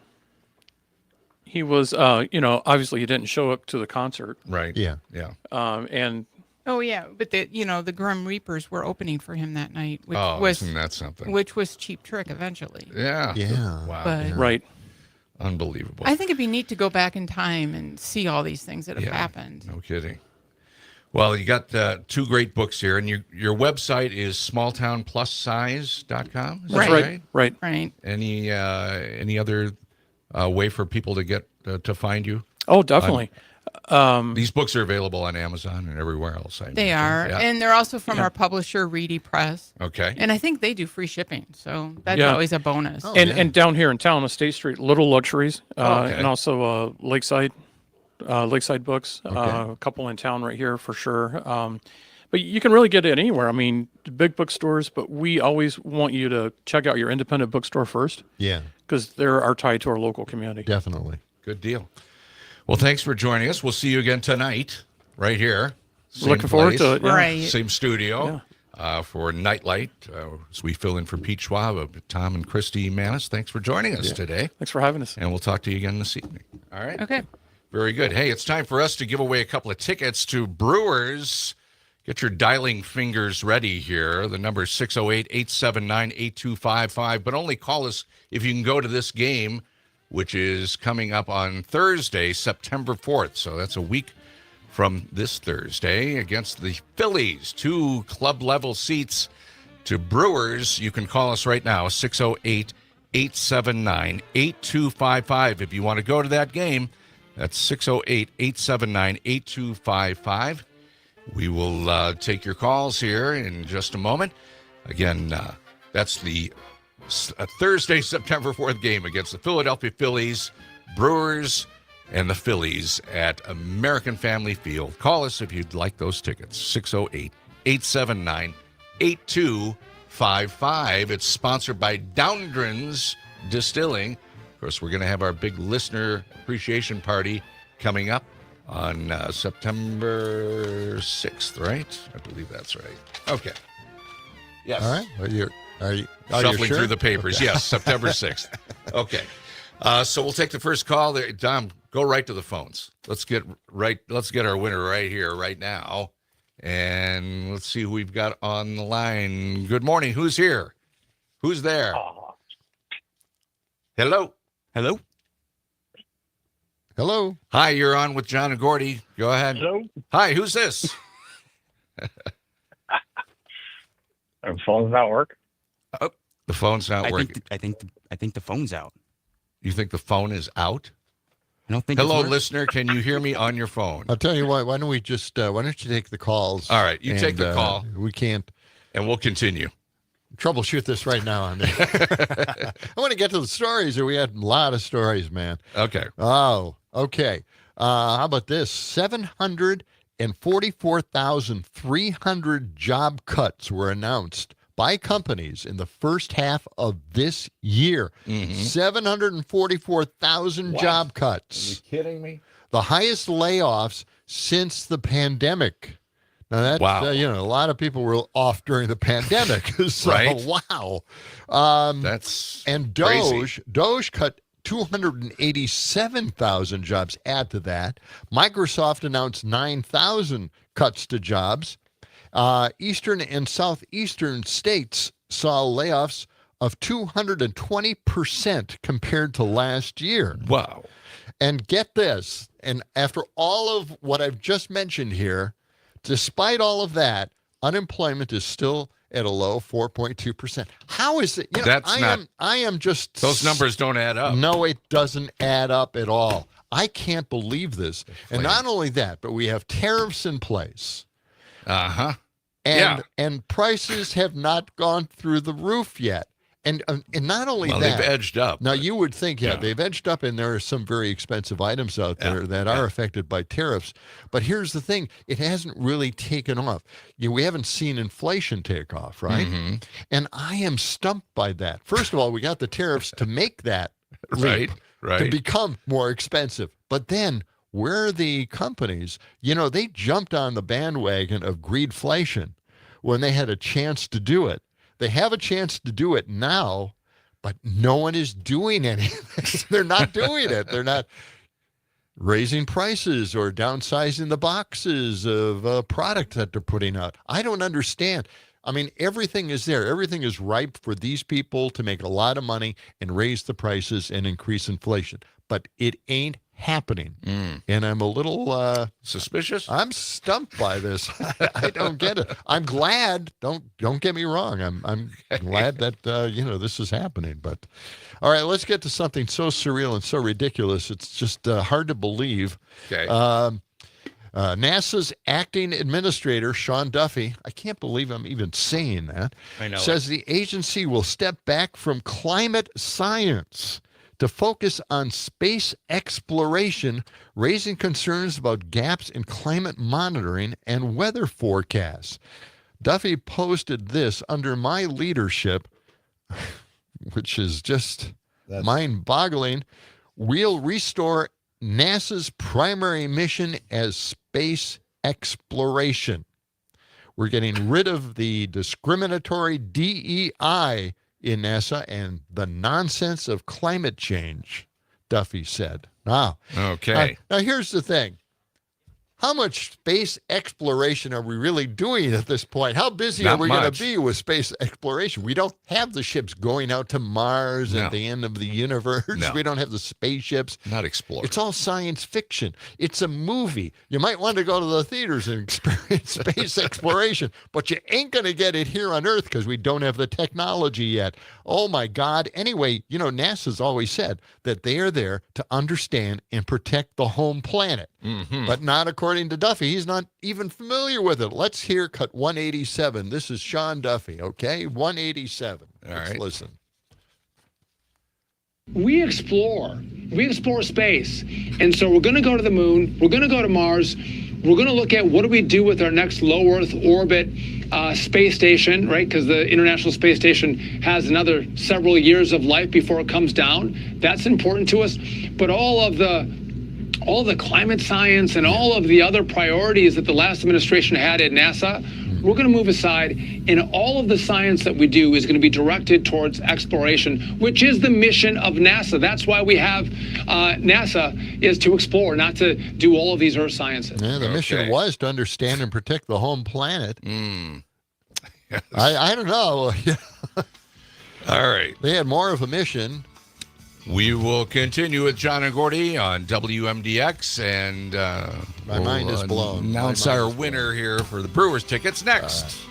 obviously he didn't show up to the concert. Right. Yeah. Yeah. And oh yeah, but the Grim Reapers were opening for him that night, which isn't that something? Which was Cheap Trick eventually. Yeah. Yeah. Wow. But right. Unbelievable. I think it'd be neat to go back in time and see all these things that have happened. No kidding. Well, you got two great books here, and your website is smalltownplussize.com. Is that right? Right. Any other way for people to get to find you? Oh, definitely. These books are available on Amazon and everywhere else. They are, and they're also from our publisher, Reedy Press. Okay. And I think they do free shipping, so that's always a bonus. And down here in town on State Street, Little Luxuries, and also Lakeside Books, a couple in town right here for sure. But you can really get it anywhere. I mean, the big bookstores, but we always want you to check out your independent bookstore first. Yeah. Because they are tied to our local community. Definitely. Good deal. Well, thanks for joining us. We'll see you again tonight, right here. Same Looking forward to it. Yeah. Right. Same studio for Nightlight. As we fill in for Pete Schwab, Tom and Christy Manis. Thanks for joining us today. Thanks for having us. And we'll talk to you again this evening. All right? Okay. Very good. Hey, it's time for us to give away a couple of tickets to Brewers. Get your dialing fingers ready here. The number is 608-879-8255. But only call us if you can go to this game, which is coming up on Thursday, September 4th. So that's a week from this Thursday against the Phillies. 2 club-level seats to Brewers. You can call us right now, 608-879-8255. If you want to go to that game, that's 608-879-8255. We will take your calls here in just a moment. Again, that's the Thursday, September 4th game against the Philadelphia Phillies, Brewers, and the Phillies at American Family Field. Call us if you'd like those tickets, 608-879-8255. It's sponsored by Downgrins Distilling. Of course, we're going to have our big listener appreciation party coming up on September 6th, right? I believe that's right. Okay. Yes. All right. Are you shuffling sure? through the papers? Yes, September 6th. Okay. So we'll take the first call. There, Dom, go right to the phones. Let's get our winner right here, right now. And let's see who we've got on the line. Good morning. Who's here? Who's there? Hello. Hello. Hello. Hi, you're on with John and Gordy. Go ahead. Hello. Hi, who's this? Our phone's not working. Oh, the phone's not working. I think the phone's out. You think the phone is out? I don't think. Hello, listener. Can you hear me on your phone? I'll tell you what. Why don't we just? Why don't you take the calls? All right, you take the call. We can't. And we'll continue. Troubleshoot this right now on there. I want to get to the stories. We had a lot of stories, man. Okay. Oh, okay. How about this? 744,300 job cuts were announced by companies in the first half of this year. 744,000 job cuts. Are you kidding me? The highest layoffs since the pandemic. Now, that's, a lot of people were off during the pandemic. So, right. Wow. That's and crazy. Doge cut 287,000 jobs. Add to that. Microsoft announced 9,000 cuts to jobs. Eastern and southeastern states saw layoffs of 220% compared to last year. Wow. And get this, and after all of what I've just mentioned here, despite all of that, unemployment is still at a low 4.2%. How is it? I am just... Those numbers don't add up. No, it doesn't add up at all. I can't believe this. And not only that, but we have tariffs in place. Uh-huh. And prices have not gone through the roof yet. And not only that, they've edged up. Now, you would think, they've edged up, and there are some very expensive items out there that are affected by tariffs. But here's the thing. It hasn't really taken off. We haven't seen inflation take off, right? Mm-hmm. And I am stumped by that. First of all, we got the tariffs to make that leap, to become more expensive. But then, where are the companies? They jumped on the bandwagon of greedflation when they had a chance to do it. They have a chance to do it now, but no one is doing anything. They're not doing it. They're not raising prices or downsizing the boxes of product that they're putting out. I don't understand. I mean, everything is there. Everything is ripe for these people to make a lot of money and raise the prices and increase inflation. But it ain't happening. And I'm a little suspicious. I'm stumped by this. I don't get it. I'm glad. Don't get me wrong. I'm glad that this is happening. But all right, let's get to something so surreal and so ridiculous. It's just hard to believe. Okay. NASA's acting administrator, Sean Duffy, I can't believe I'm even saying that, says the agency will step back from climate science to focus on space exploration, raising concerns about gaps in climate monitoring and weather forecasts. Duffy posted this under my leadership, which is just mind-boggling. We'll restore NASA's primary mission as space exploration. We're getting rid of the discriminatory DEI in NASA and the nonsense of climate change, Duffy said. Now, now here's the thing. How much space exploration are we really doing at this point? How busy are we going to be with space exploration? We don't have the ships going out to Mars at the end of the universe. We don't have the spaceships. Not exploring. It's all science fiction. It's a movie. You might want to go to the theaters and experience space exploration, but you ain't going to get it here on Earth because we don't have the technology yet. Oh, my God. Anyway, NASA's always said that they are there to understand and protect the home planet, but not according to Duffy. He's not even familiar with it. Let's hear cut 187. This is Sean Duffy, okay? 187. Let's listen. We explore space. And so we're going to go to the moon. We're going to go to Mars. We're going to look at what do we do with our next low Earth orbit space station, right? Because the International Space Station has another several years of life before it comes down. That's important to us. But all the climate science and all of the other priorities that the last administration had at NASA, we're going to move aside, and all of the science that we do is going to be directed towards exploration, which is the mission of NASA. That's why we have NASA, is to explore, not to do all of these Earth sciences. Yeah, the mission was to understand and protect the home planet. Yes. I don't know. All right. They had more of a mission. We will continue with John and Gordy on WMDX, and my mind is blown. Announce our winner here for the Brewers tickets next.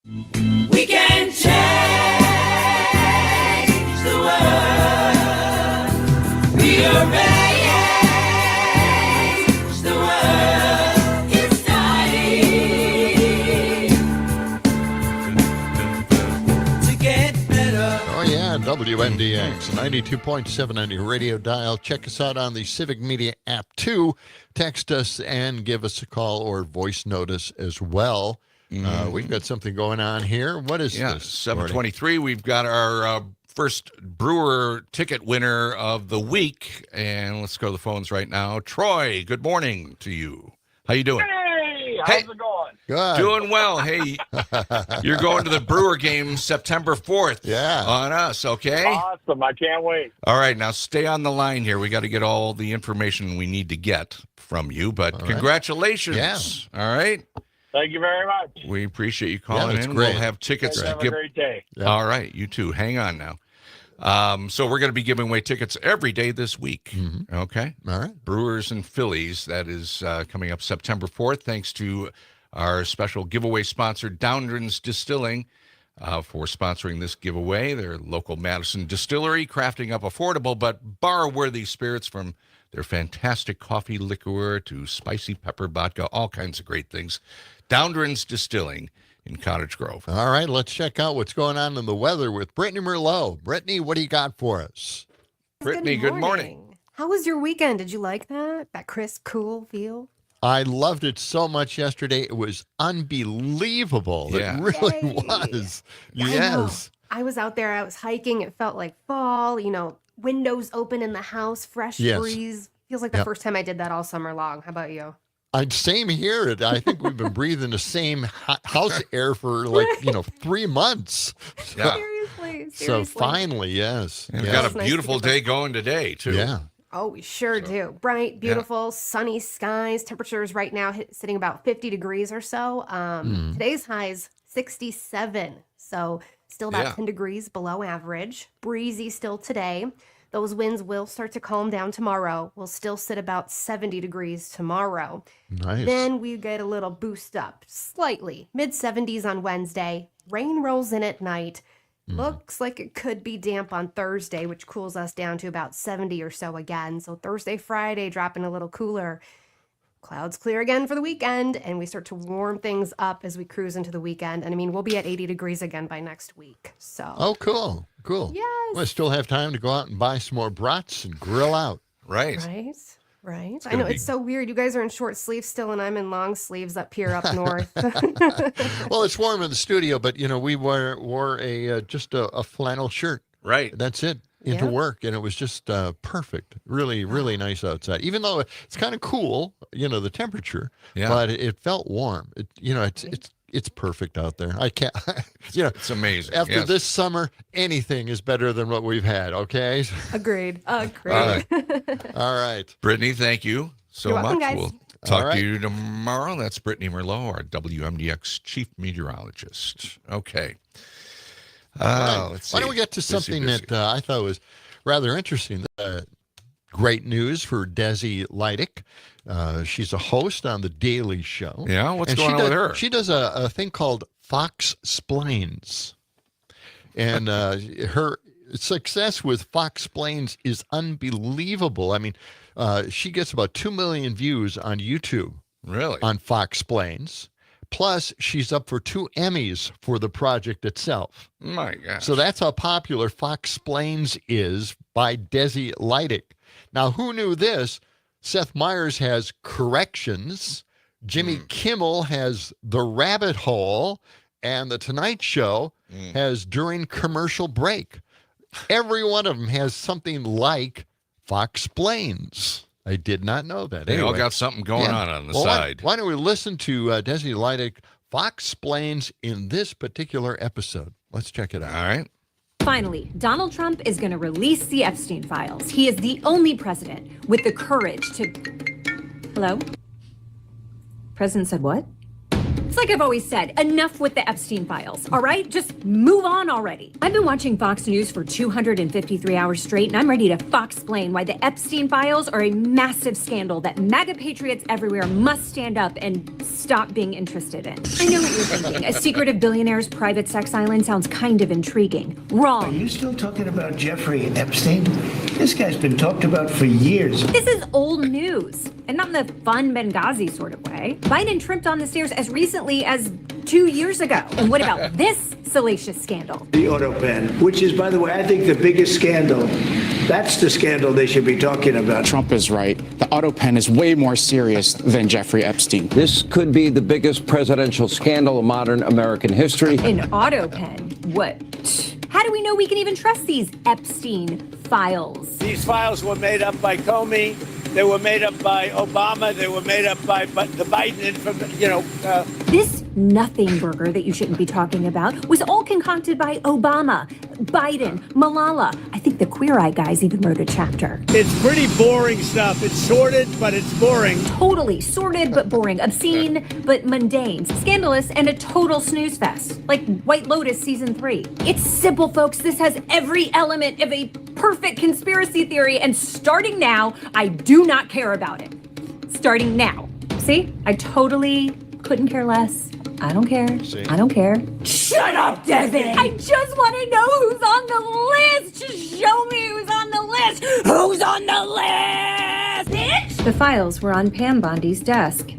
We can change the world. We are raised the world. It's time to get better. Oh, yeah, WMDX, 92.7 on your radio dial. Check us out on the Civic Media app, too. Text us and give us a call or voice notice as well. We've got something going on here. What is this? 7:23. We've got our first Brewer ticket winner of the week. And let's go to the phones right now. Troy, good morning to you. How you doing? Hey, how's it going? Good. Doing well. Hey, you're going to the Brewer game September 4th. Yeah. On us, okay? Awesome. I can't wait. All right, now stay on the line here. We got to get all the information we need to get from you, but congratulations. Yeah. All right. Thank you very much. We appreciate you calling in. Great. We'll have tickets. Have a great day. Yeah. All right, you too. Hang on now. So we're going to be giving away tickets every day this week. Okay. All right. Brewers and Phillies. That is coming up September 4th. Thanks to our special giveaway sponsor, Downrins Distilling, for sponsoring this giveaway. Their local Madison distillery, crafting up affordable but bar-worthy spirits from their fantastic coffee liqueur to spicy pepper vodka, all kinds of great things. Downrins Distilling in Cottage Grove. All right, let's check out what's going on in the weather with Brittany Merlot. Brittany, what do you got for us? Brittany, good morning. How was your weekend? Did you like that? That crisp, cool feel? I loved it so much yesterday. It was unbelievable. Yeah. It really was. Yes. I was out there. I was hiking. It felt like fall. Windows open in the house, fresh breeze. Feels like the first time I did that all summer long. How about you? Same here. I think we've been breathing the same house air for 3 months. Yeah. Seriously. So finally, yes. We've yes. got a beautiful day going today, too. Yeah. Oh, we sure do. Bright, beautiful, sunny skies. Temperatures right now sitting about 50 degrees or so. Today's high is 67. So still about 10 degrees below average. Breezy still today. Those winds will start to calm down tomorrow. We'll still sit about 70 degrees tomorrow. Nice. Then we get a little boost up, slightly. Mid-70s on Wednesday. Rain rolls in at night. Looks like it could be damp on Thursday, which cools us down to about 70 or so again. So Thursday, Friday, dropping a little cooler. Clouds clear again for the weekend, and we start to warm things up as we cruise into the weekend. And I mean, we'll be at 80 degrees again by next week. So. Oh, cool. Cool. Yes. We'll still have time to go out and buy some more brats and grill out. Right. Right. I know, it's so weird. You guys are in short sleeves still, and I'm in long sleeves up here up north. Well, it's warm in the studio, but, we wore just a flannel shirt. Right. That's it. Into work, and it was just perfect. Really, really nice outside. Even though it's kind of cool, the temperature, but it felt warm. It's perfect out there. I can't, it's amazing. After this summer, anything is better than what we've had. Okay. Agreed. All right. All right. Brittany, thank you so You're much. welcome, guys. We'll talk to you tomorrow. That's Brittany Merlot, our WMDX chief meteorologist. Okay. Let's see. Why don't we get to something that I thought was rather interesting? Great news for Desi Leidick. She's a host on The Daily Show. Yeah, what's going on with her? She does a thing called Fox Splains. And her success with Fox Splains is unbelievable. I mean, she gets about 2 million views on YouTube. Really? On Fox Splains. Plus, she's up for 2 Emmys for the project itself. My gosh. So that's how popular Fox Splains is by Desi Leidick. Now, who knew this? Seth Meyers has Corrections. Jimmy Kimmel has The Rabbit Hole. And The Tonight Show has During Commercial Break. Every one of them has something like Fox Splains. I did not know that. They all got something going on the side. Why don't we listen to Desi Leidick, Fox Splains, in this particular episode? Let's check it out. All right. Finally, Donald Trump is going to release the Epstein files. He is the only president with the courage to... Hello? President said what? It's like I've always said, enough with the Epstein files, all right? Just move on already. I've been watching Fox News for 253 hours straight, and I'm ready to Fox-plain why the Epstein files are a massive scandal that MAGA patriots everywhere must stand up and stop being interested in. I know what you're thinking. A secretive billionaire's private sex island sounds kind of intriguing. Wrong. Are you still talking about Jeffrey Epstein? This guy's been talked about for years. This is old news, and not in the fun Benghazi sort of way. Biden tripped on the stairs as recently as 2 years ago. And what about this salacious scandal? The auto pen, which is, by the way, I think the biggest scandal. That's the scandal they should be talking about. Trump is right. The auto pen is way more serious than Jeffrey Epstein. This could be the biggest presidential scandal of modern American history. An auto pen? What? How do we know we can even trust these Epstein files? These files were made up by Comey. They were made up by Obama. They were made up by the Biden, This nothing burger that you shouldn't be talking about was all concocted by Obama, Biden, Malala. I think the Queer Eye guys even wrote a chapter. It's pretty boring stuff. It's sordid, but it's boring. Totally sordid but boring, obscene but mundane, scandalous, and a total snooze fest, like White Lotus season 3. It's simple, folks. This has every element of a perfect conspiracy theory, and starting now, I do not care about it. Starting now. See? I totally couldn't care less. I don't care. I don't care. Shut up, Devin! I just want to know who's on the list! Just show me who's on the list! Who's on the list, bitch? The files were on Pam Bondi's desk.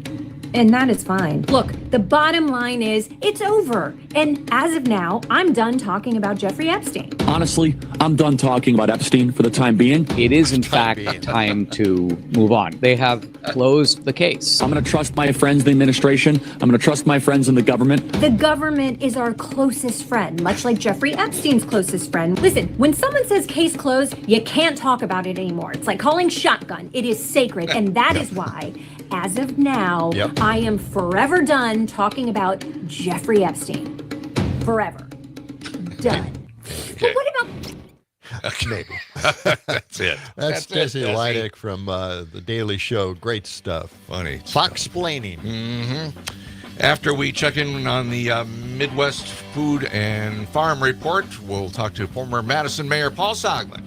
And that is fine. Look, the bottom line is, it's over. And as of now, I'm done talking about Jeffrey Epstein. Honestly, I'm done talking about Epstein for the time being. It is, in fact, time to move on. They have closed the case. I'm going to trust my friends in the administration. I'm going to trust my friends in the government. The government is our closest friend, much like Jeffrey Epstein's closest friend. Listen, when someone says case closed, you can't talk about it anymore. It's like calling shotgun. It is sacred. And that is why, as of now, I am forever done talking about Jeffrey Epstein. Forever. Done. But what about... Maybe. That's it. That's Jesse Leidick from The Daily Show. Great stuff. Funny. Fox-plaining. Mm-hmm. After we check in on the Midwest Food and Farm Report, we'll talk to former Madison Mayor Paul Soglin.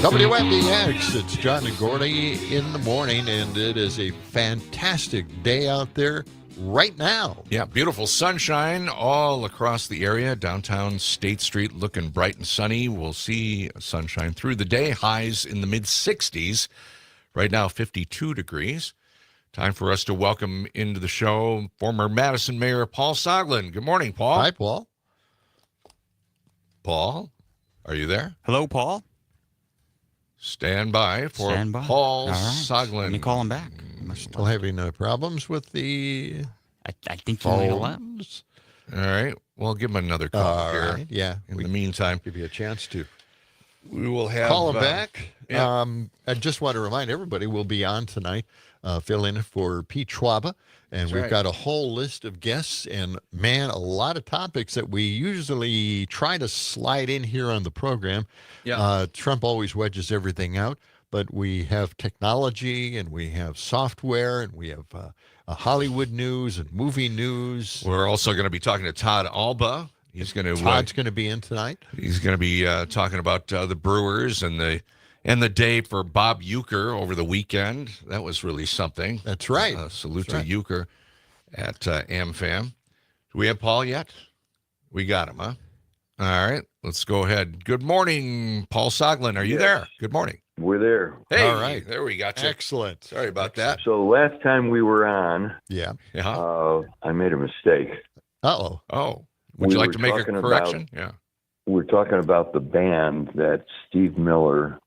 WMDX, it's John and Gordy in the morning, and it is a fantastic day out there right now. Yeah, beautiful sunshine all across the area. Downtown State Street looking bright and sunny. We'll see sunshine through the day. Highs in the mid-60s. Right now, 52 degrees. Time for us to welcome into the show former Madison Mayor Paul Soglin. Good morning, Paul. Hi, Paul. Paul, are you there? Hello, Paul. Stand by for Paul Soglin. Let me call him back. Still having problems with the I think you might have left. All right. Well, give him another call here. Right. Yeah. In the meantime, give you a chance to. We will have call him back. Yeah. I just want to remind everybody we'll be on tonight, fill in for Pete Schwaba, and we've got a whole list of guests and, man, a lot of topics that we usually try to slide in here on the program. Yeah. Trump always wedges everything out, but we have technology and we have software and we have Hollywood news and movie news. We're also going to be talking to Todd Alba. Todd's going to be in tonight. He's going to be talking about the Brewers and the day for Bob Uecker over the weekend. That was really something. That's right. Salute to Uecker at AmFam. Do we have Paul yet? We got him, huh? All right. Let's go ahead. Good morning, Paul Soglin. Are you there? Good morning. We're there. Hey, all right. There we got you. Excellent. Sorry about that. So last time we were on, I made a mistake. Uh-oh. Oh. Would you like to make a correction? Yeah. We're talking about the band that Steve Miller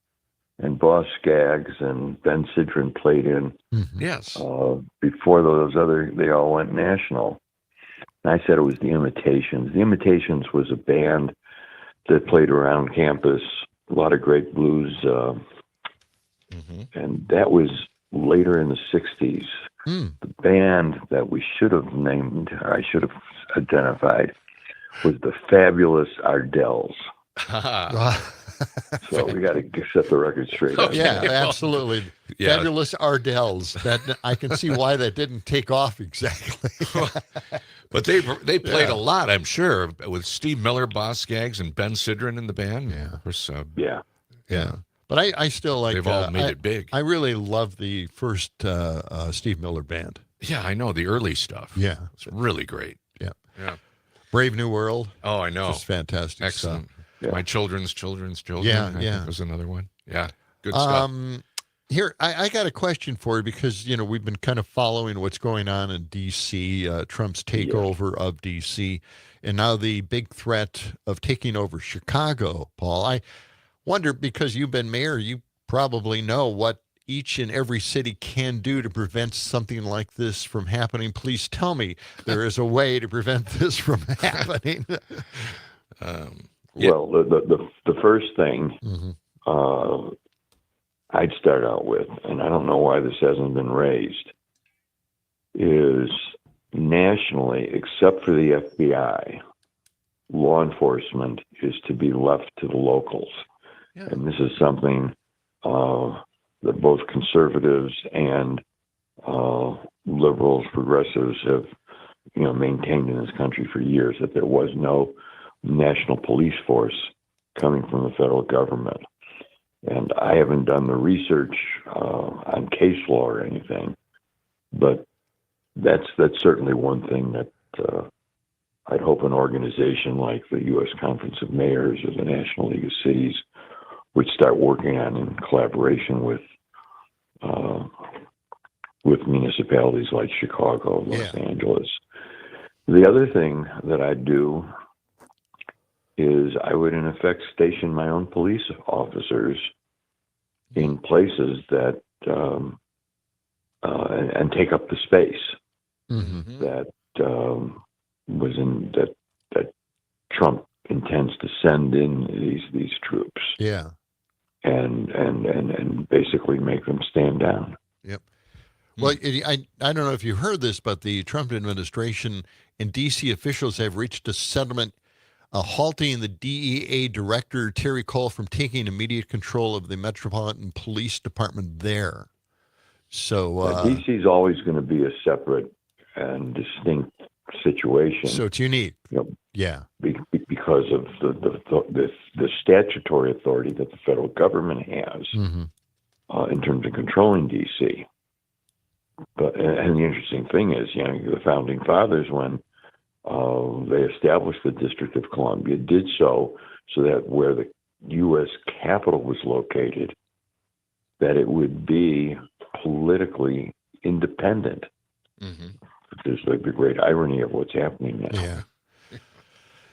and Boss Skaggs and Ben Sidran played in. Mm-hmm. Yes. Before they all went national. And I said it was the Imitations. The Imitations was a band that played around campus, a lot of great blues. And that was later in the 60s. The band that we should have named, or I should have identified, was the Fabulous Ardells. So we got to set the record straight. Okay. Yeah, absolutely. Yeah. Fabulous Ardells. That I can see why that didn't take off exactly. But they played a lot, I'm sure, with Steve Miller, Boss Skaggs, and Ben Sidran in the band. Yeah. Of course, yeah. But I still like. They've all made it big. I really love the first Steve Miller band. Yeah, I know the early stuff. Yeah, it's really great. Yeah. Brave New World. Oh, I know. Just fantastic. Excellent. Stuff. Yeah. My children's children. Yeah, I think was another one. Yeah, good stuff. Here, I got a question for you because, we've been kind of following what's going on in D.C., Trump's takeover of D.C., and now the big threat of taking over Chicago, Paul. I wonder, because you've been mayor, you probably know what each and every city can do to prevent something like this from happening. Please tell me there is a way to prevent this from happening. Well, the first thing I'd start out with, and I don't know why this hasn't been raised, is nationally, except for the FBI, law enforcement is to be left to the locals. Yeah. And this is something that both conservatives and liberals, progressives have, maintained in this country for years, that there was no national police force coming from the federal government. And I haven't done the research on case law or anything, but that's certainly one thing that I'd hope an organization like the U.S. Conference of Mayors or the National League of Cities would start working on in collaboration with municipalities like Chicago, Los Angeles. The other thing that I'd do is I would, in effect, station my own police officers in places that and take up the space that was in that Trump intends to send in these troops. Yeah, and basically make them stand down. Yep. Well, I don't know if you heard this, but the Trump administration and D.C. officials have reached a settlement halting the DEA director, Terry Cole, from taking immediate control of the Metropolitan Police Department there. So D.C. is always going to be a separate and distinct situation. So it's unique. Yeah. Because because of the statutory authority that the federal government has in terms of controlling D.C. But and the interesting thing is, the founding fathers, when they established the District of Columbia, did so that where the U.S. Capitol was located, that it would be politically independent. There's like the great irony of what's happening now.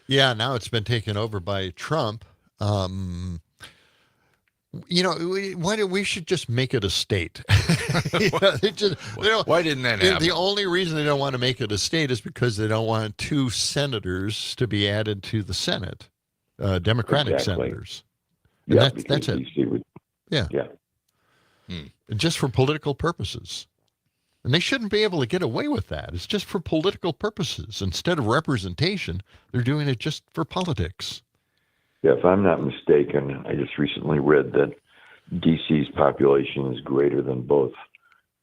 Yeah, now it's been taken over by Trump. Why we should just make it a state? Why didn't that happen? The only reason they don't want to make it a state is because they don't want 2 senators to be added to the Senate, Democratic senators. And that's it. Just for political purposes. And they shouldn't be able to get away with that. It's just for political purposes. Instead of representation, they're doing it just for politics. Yeah, if I'm not mistaken, I just recently read that D.C.'s population is greater than both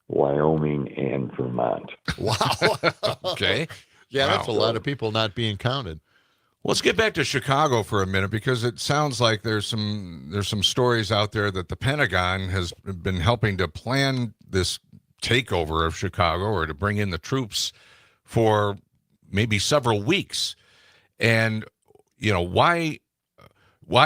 Wyoming and Vermont. Wow. Okay. Yeah, that's a lot of people not being counted. Let's get back to Chicago for a minute, because it sounds like there's some stories out there that the Pentagon has been helping to plan this takeover of Chicago, or to bring in the troops for maybe several weeks. And why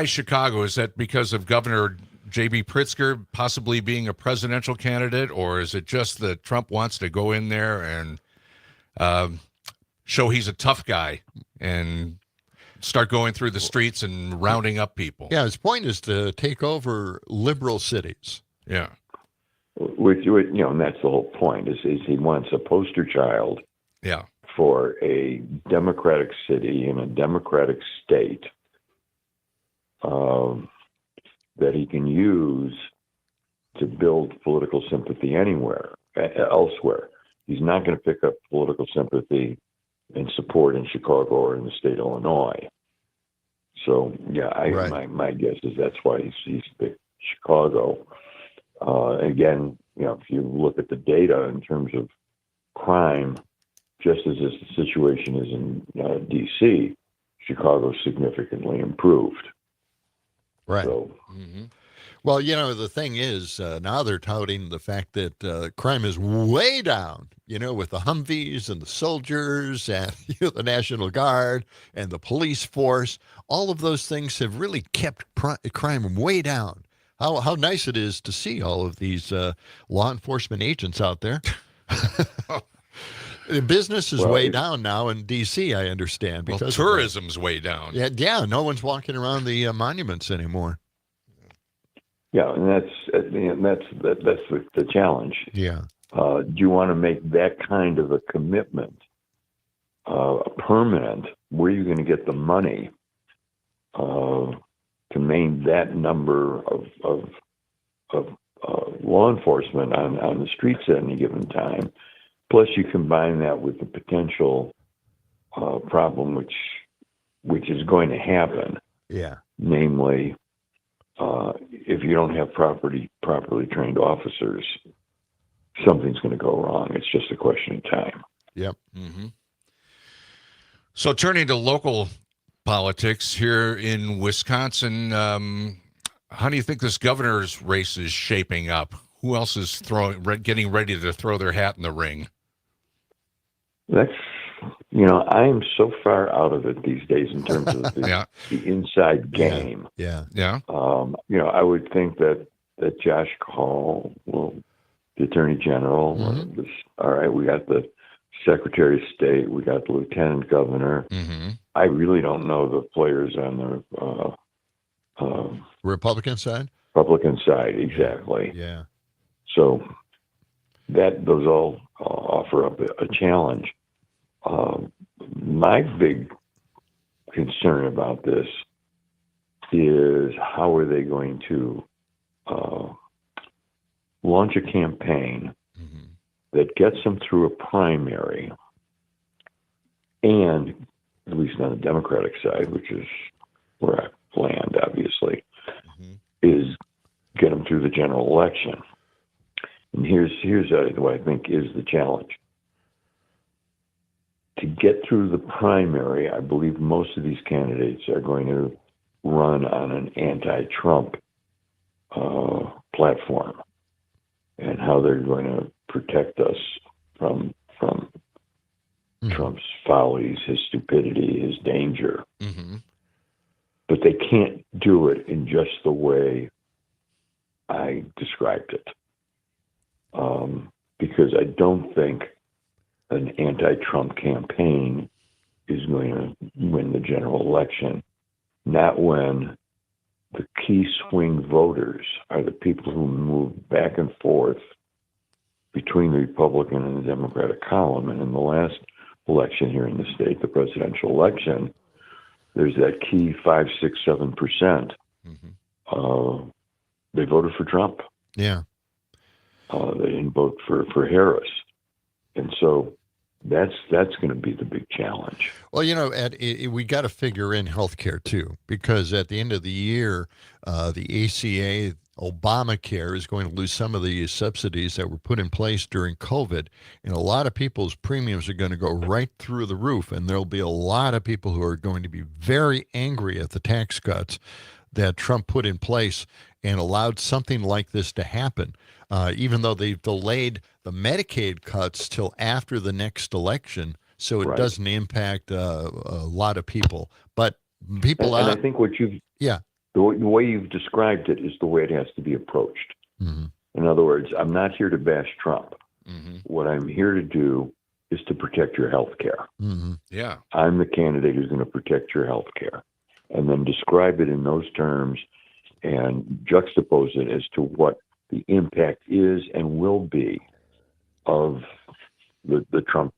Chicago? Is that because of Governor J.B. Pritzker possibly being a presidential candidate, or is it just that Trump wants to go in there and show he's a tough guy and start going through the streets and rounding up people? Yeah, his point is to take over liberal cities. Yeah. And that's the whole point, is he wants a poster child for a democratic city in a democratic state that he can use to build political sympathy elsewhere. He's not going to pick up political sympathy and support in Chicago or in the state of Illinois. So, my guess is that's why he's picked Chicago. Again, if you look at the data in terms of crime, just as the situation is in D.C., Chicago significantly improved. Right. So, Well, the thing is, now they're touting the fact that crime is way down, with the Humvees and the soldiers and the National Guard and the police force. All of those things have really kept crime way down. How nice it is to see all of these law enforcement agents out there. The business is way down now in D.C., I understand. Because tourism's way down. Yeah, no one's walking around the monuments anymore. Yeah, and that's the challenge. Yeah. Do you want to make that kind of a commitment permanent? Where are you going to get the money to maintain that number of law enforcement on the streets at any given time? Plus, you combine that with the potential problem, which is going to happen. Yeah. Namely, if you don't have properly trained officers, something's going to go wrong. It's just a question of time. Yep. Mm-hmm. So turning to local politics here in Wisconsin, how do you think this governor's race is shaping up? Who else is getting ready to throw their hat in the ring? That's, I'm so far out of it these days in terms of the inside game. Yeah. I would think that Josh Hall, the Attorney General, all right, we got the Secretary of State, we got the Lieutenant Governor. Mm-hmm. I really don't know the players on the Republican side? Republican side, exactly. Yeah. So those all offer up a challenge. My big concern about this is how are they going to launch a campaign that gets them through a primary, and at least on the Democratic side, which is where I land, obviously, is get them through the general election. And here's what I think is the challenge. To get through the primary, I believe most of these candidates are going to run on an anti-Trump platform, and how they're going to protect us from Trump's follies, his stupidity, his danger. But they can't do it in just the way I described it, because I don't think an anti-Trump campaign is going to win the general election. Not when the key swing voters are the people who move back and forth between the Republican and the Democratic column. And in the last election here in the state, the presidential election, there's that key 5, 6, 7%. They voted for Trump. Yeah. They didn't vote for Harris. And so that's going to be the big challenge. Well, Ed, we got to figure in healthcare too, because at the end of the year, the ACA, Obamacare, is going to lose some of the subsidies that were put in place during COVID, and a lot of people's premiums are going to go right through the roof, and there'll be a lot of people who are going to be very angry at the tax cuts that Trump put in place and allowed something like this to happen, even though they've delayed the Medicaid cuts till after the next election, so it doesn't impact a lot of people. But people and I think what you've the way you've described it is the way it has to be approached. In other words, I'm not here to bash Trump. What I'm here to do is to protect your health care. Yeah. I'm the candidate who's going to protect your health care, and then describe it in those terms and juxtapose it as to what the impact is and will be of the Trump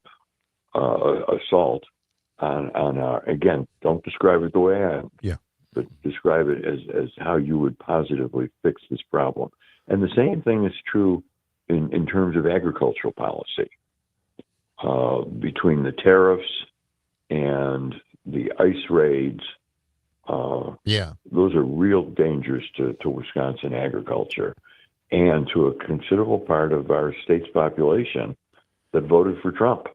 assault on our, again, don't describe it the way I am. But describe it as how you would positively fix this problem. And the same thing is true in terms of agricultural policy. Between the tariffs and the ICE raids, those are real dangers to Wisconsin agriculture and to a considerable part of our state's population that voted for Trump.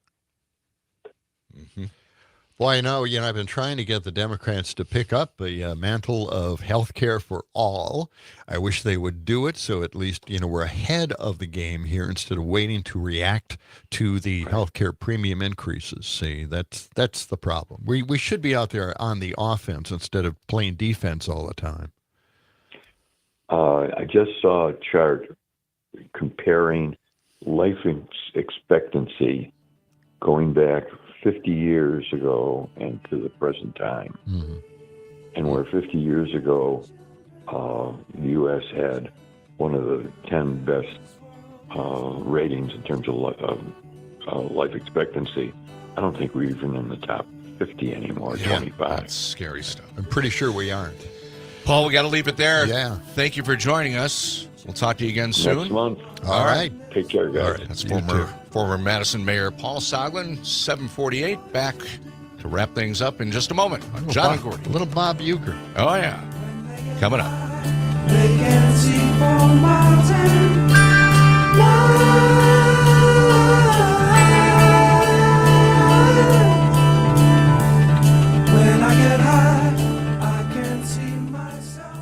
Well, I know, I've been trying to get the Democrats to pick up the mantle of health care for all. I wish they would do it, so at least, we're ahead of the game here instead of waiting to react to the health care premium increases. See, that's the problem. We should be out there on the offense instead of playing defense all the time. I just saw a chart comparing life expectancy going back 50 years ago and to the present time. And where 50 years ago, the U.S. had one of the 10 best ratings in terms of life expectancy, I don't think we're even in the top 50 anymore, 25. That's scary stuff. I'm pretty sure we aren't. Paul, we got to leave it there. Yeah. Thank you for joining us. We'll talk to you again soon. Next month. All right. Take care, guys. All right. That's former Madison Mayor Paul Soglin, 748. Back to wrap things up in just a moment. John and Gordy. Little Bob Euchre. Oh, yeah. Coming up. They can see for miles and miles. When I get high, I can see myself.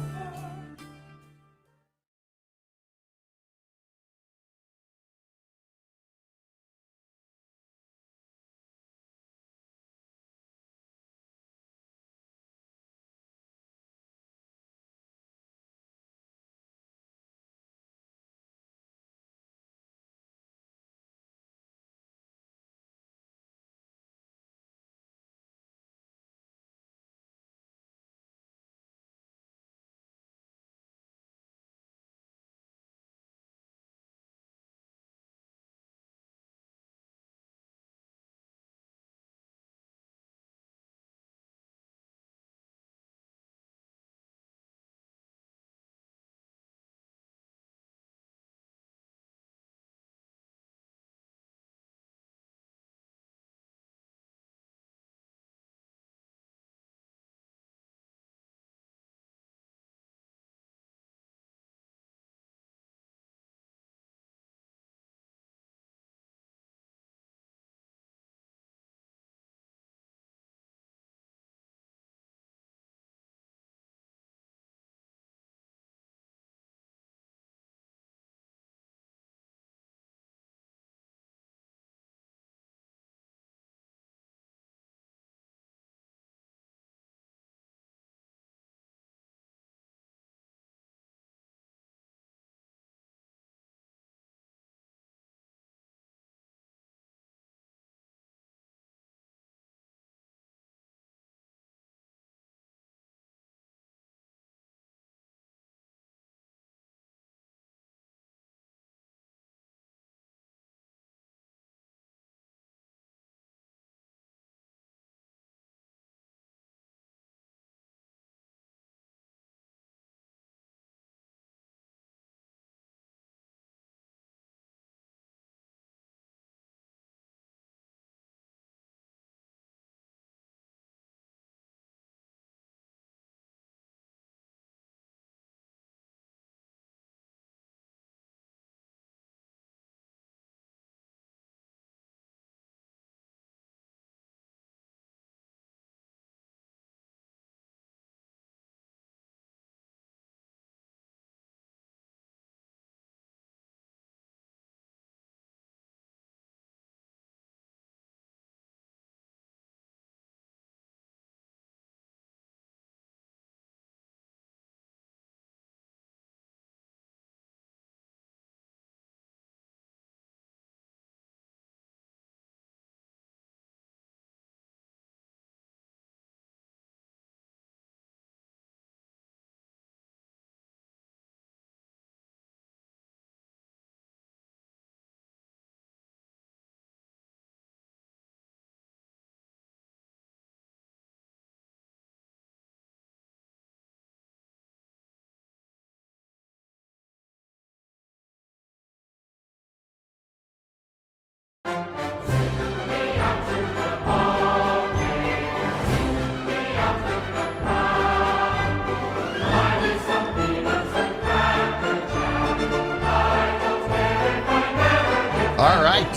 right.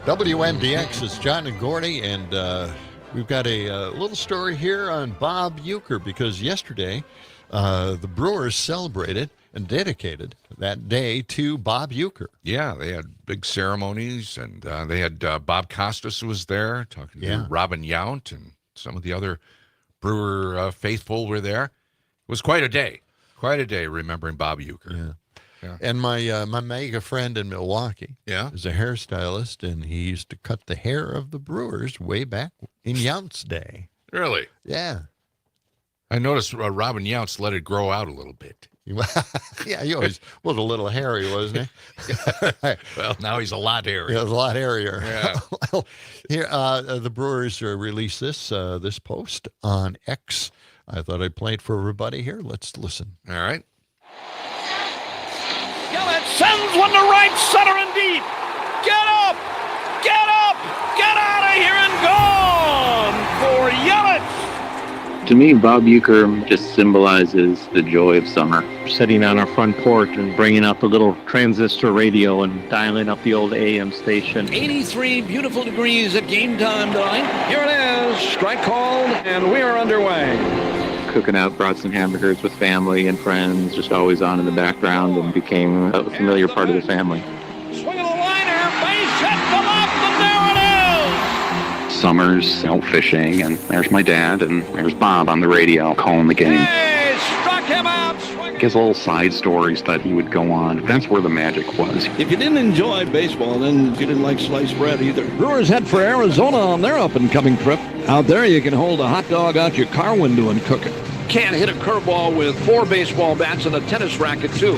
WMDX is John and Gordy, and we've got a little story here on Bob Uecker, because yesterday the Brewers celebrated and dedicated that day to Bob Uecker. Yeah, they had big ceremonies, and they had Bob Costas was there talking to Robin Yount, and some of the other Brewer faithful were there. It was quite a day remembering Bob Uecker. Yeah. And my mega friend in Milwaukee is a hairstylist, and he used to cut the hair of the Brewers way back in Yount's day. Really? Yeah. I noticed Robin Yount's let it grow out a little bit. Yeah, he always was a little hairy, wasn't he? Well, now he's a lot hairier. Yeah, a lot hairier. Yeah. Well, here, the Brewers released this post on X. I thought I'd play it for everybody here. Let's listen. All right. Yelich sends one to right center and deep. Get up! Get up! Get out of here and gone for Yelich! To me, Bob Uecker just symbolizes the joy of summer. Sitting on our front porch and bringing out the little transistor radio and dialing up the old AM station. 83 beautiful degrees at game time tonight. Here it is. Strike called, and we are underway. Cooking out, brought some hamburgers with family and friends, just always on in the background, and became a familiar part of the family. Swing of the liner, base hit to left, and there it is! Summers out fishing, and there's my dad, and there's Bob on the radio calling the game. Hey, struck him out! His little side stories that he would go on, that's where the magic was. If you didn't enjoy baseball, then you didn't like sliced bread either. Brewers head for Arizona on their up-and-coming trip. Out there, you can hold a hot dog out your car window and cook it. Can't hit a curveball with 4 baseball bats and a tennis racket, too.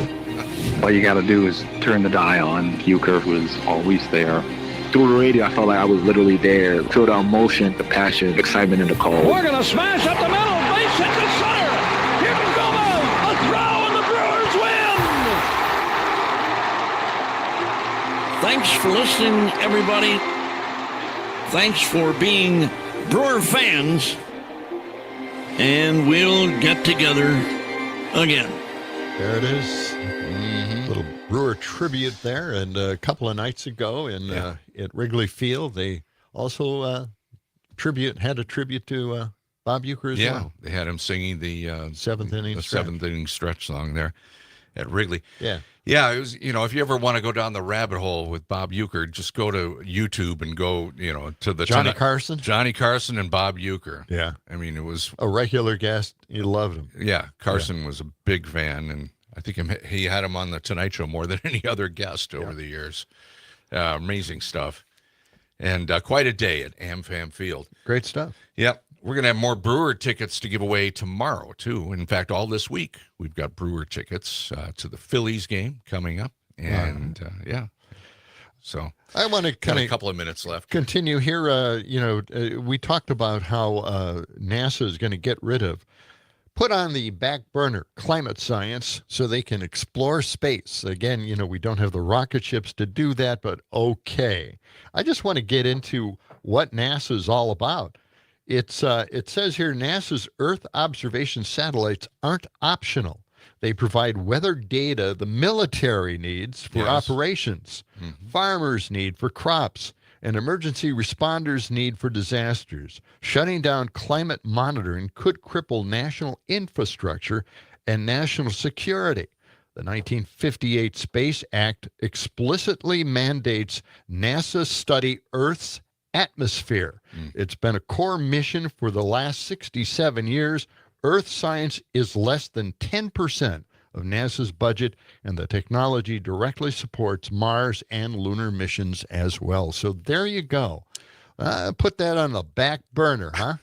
All you got to do is turn the dial, and Uecker was always there. Through the radio, I felt like I was literally there. Feel the emotion, the passion, excitement in the call. We're going to smash up the middle, base hit to center. Here comes Gomez, a throw, and the Brewers win. Thanks for listening, everybody. Thanks for being Brewer fans. And we'll get together again. There it is. Mm-hmm. Little Brewer tribute there. And a couple of nights ago at Wrigley Field, they also had a tribute to Bob Uecker as well. They had him singing the seventh inning stretch song there at Wrigley. Yeah. Yeah, it was, if you ever want to go down the rabbit hole with Bob Uecker, just go to YouTube and go, to the Johnny Carson and Bob Uecker. Yeah. I mean, it was a regular guest. You loved him. Yeah. Carson was a big fan, and I think he had him on the Tonight Show more than any other guest over the years. Amazing stuff. And quite a day at AmFam Field. Great stuff. Yep. We're going to have more Brewer tickets to give away tomorrow, too. In fact, all this week, we've got Brewer tickets to the Phillies game coming up. And, so I want to kind of a couple of minutes left. Continue here. We talked about how NASA is going to put on the back burner climate science so they can explore space. Again, we don't have the rocket ships to do that, but okay. I just want to get into what NASA is all about. It says here, NASA's Earth observation satellites aren't optional. They provide weather data the military needs for operations, farmers need for crops, and emergency responders need for disasters. Shutting down climate monitoring could cripple national infrastructure and national security. The 1958 Space Act explicitly mandates NASA study Earth's atmosphere. It's been a core mission for the last 67 years. Earth science is less than 10% of NASA's budget, and the technology directly supports Mars and lunar missions as well. So there you go. Put that on the back burner, huh?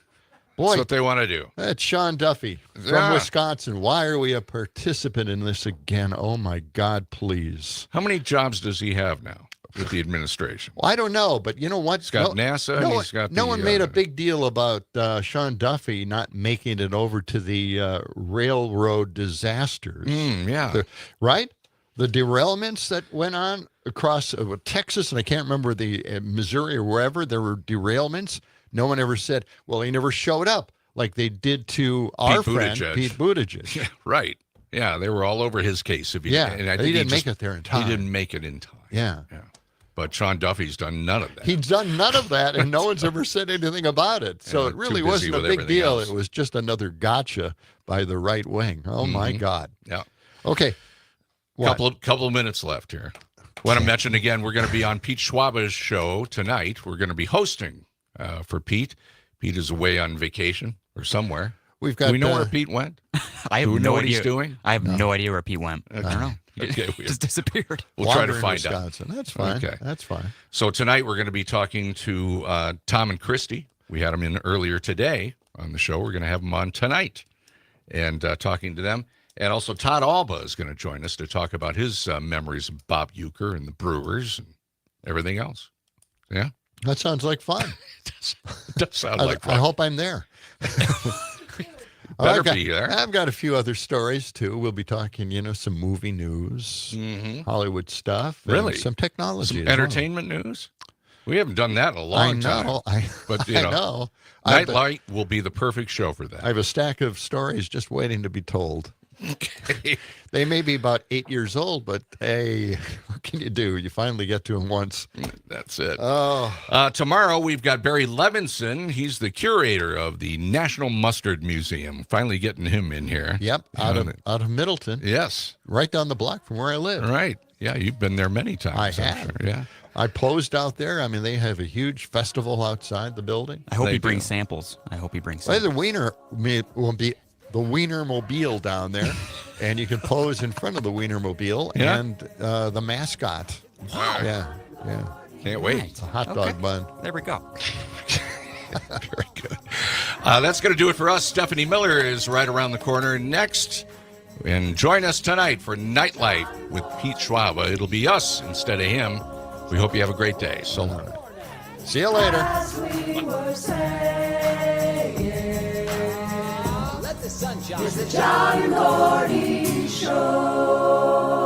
Boy, that's what they want to do. That's Sean Duffy from Wisconsin. Why are we a participant in this again? Oh, my God, please. How many jobs does he have now with the administration? Well, I don't know, but you know what? He's got NASA. And he's got no one made a big deal about Sean Duffy not making it over to the railroad disasters. Right? The derailments that went on across Texas, and I can't remember the Missouri or wherever, there were derailments. No one ever said, well, he never showed up like they did to our friend, Pete Buttigieg. Yeah, right. Yeah, they were all over his case. And I think he didn't make it there in time. He didn't make it in time. Yeah. But Sean Duffy's done none of that. He's done none of that, and no one's ever said anything about it. So it really wasn't a big deal. It was just another gotcha by the right wing. Oh, my God. Yeah. Okay. Couple of minutes left here. Want to mention again, we're going to be on Pete Schwaba's show tonight. We're going to be hosting for Pete. Pete is away on vacation or somewhere. We've got. Do we know where Pete went? I have Do we no know what idea. he's doing? I have no idea where Pete went. Okay. I don't know. Okay, He just disappeared. We'll try to Wander in find out. Wisconsin. That's fine. Okay. That's fine. So tonight we're going to be talking to Tom and Christy. We had them in earlier today on the show. We're going to have them on tonight and talking to them. And also Todd Alba is going to join us to talk about his memories of Bob Uecker and the Brewers and everything else. Yeah? That sounds like fun. It does sound like fun. I hope I'm there. Better be there. I've got a few other stories, too. We'll be talking, some movie news, Hollywood stuff. and Really? some technology. Some as well. entertainment news? We haven't done that in a long time. But, I know. Nightlight will be the perfect show for that. I have a stack of stories just waiting to be told. Okay. They may be about 8 years old, but hey, what can you do? You finally get to them once. That's it. Oh. Tomorrow we've got Barry Levinson. He's the curator of the National Mustard Museum. Finally getting him in here. Yep, out of Middleton. Yes. Right down the block from where I live. Right. Yeah, you've been there many times. I I'm have. sure. Yeah. I posed out there. I mean, they have a huge festival outside the building. I hope They he brings do. samples. I hope he brings Well, samples. the Wiener will be the Wienermobile down there, and you can pose in front of the Wienermobile Yeah. and the mascot. Wow. Yeah. Can't wait. It's a hot dog bun. There we go. Very good. That's going to do it for us. Stephanie Miller is right around the corner next. And join us tonight for Nightlight with Pete Schwaba. It'll be us instead of him. We hope you have a great day. So long. See you later. It's the John and Gordy Show.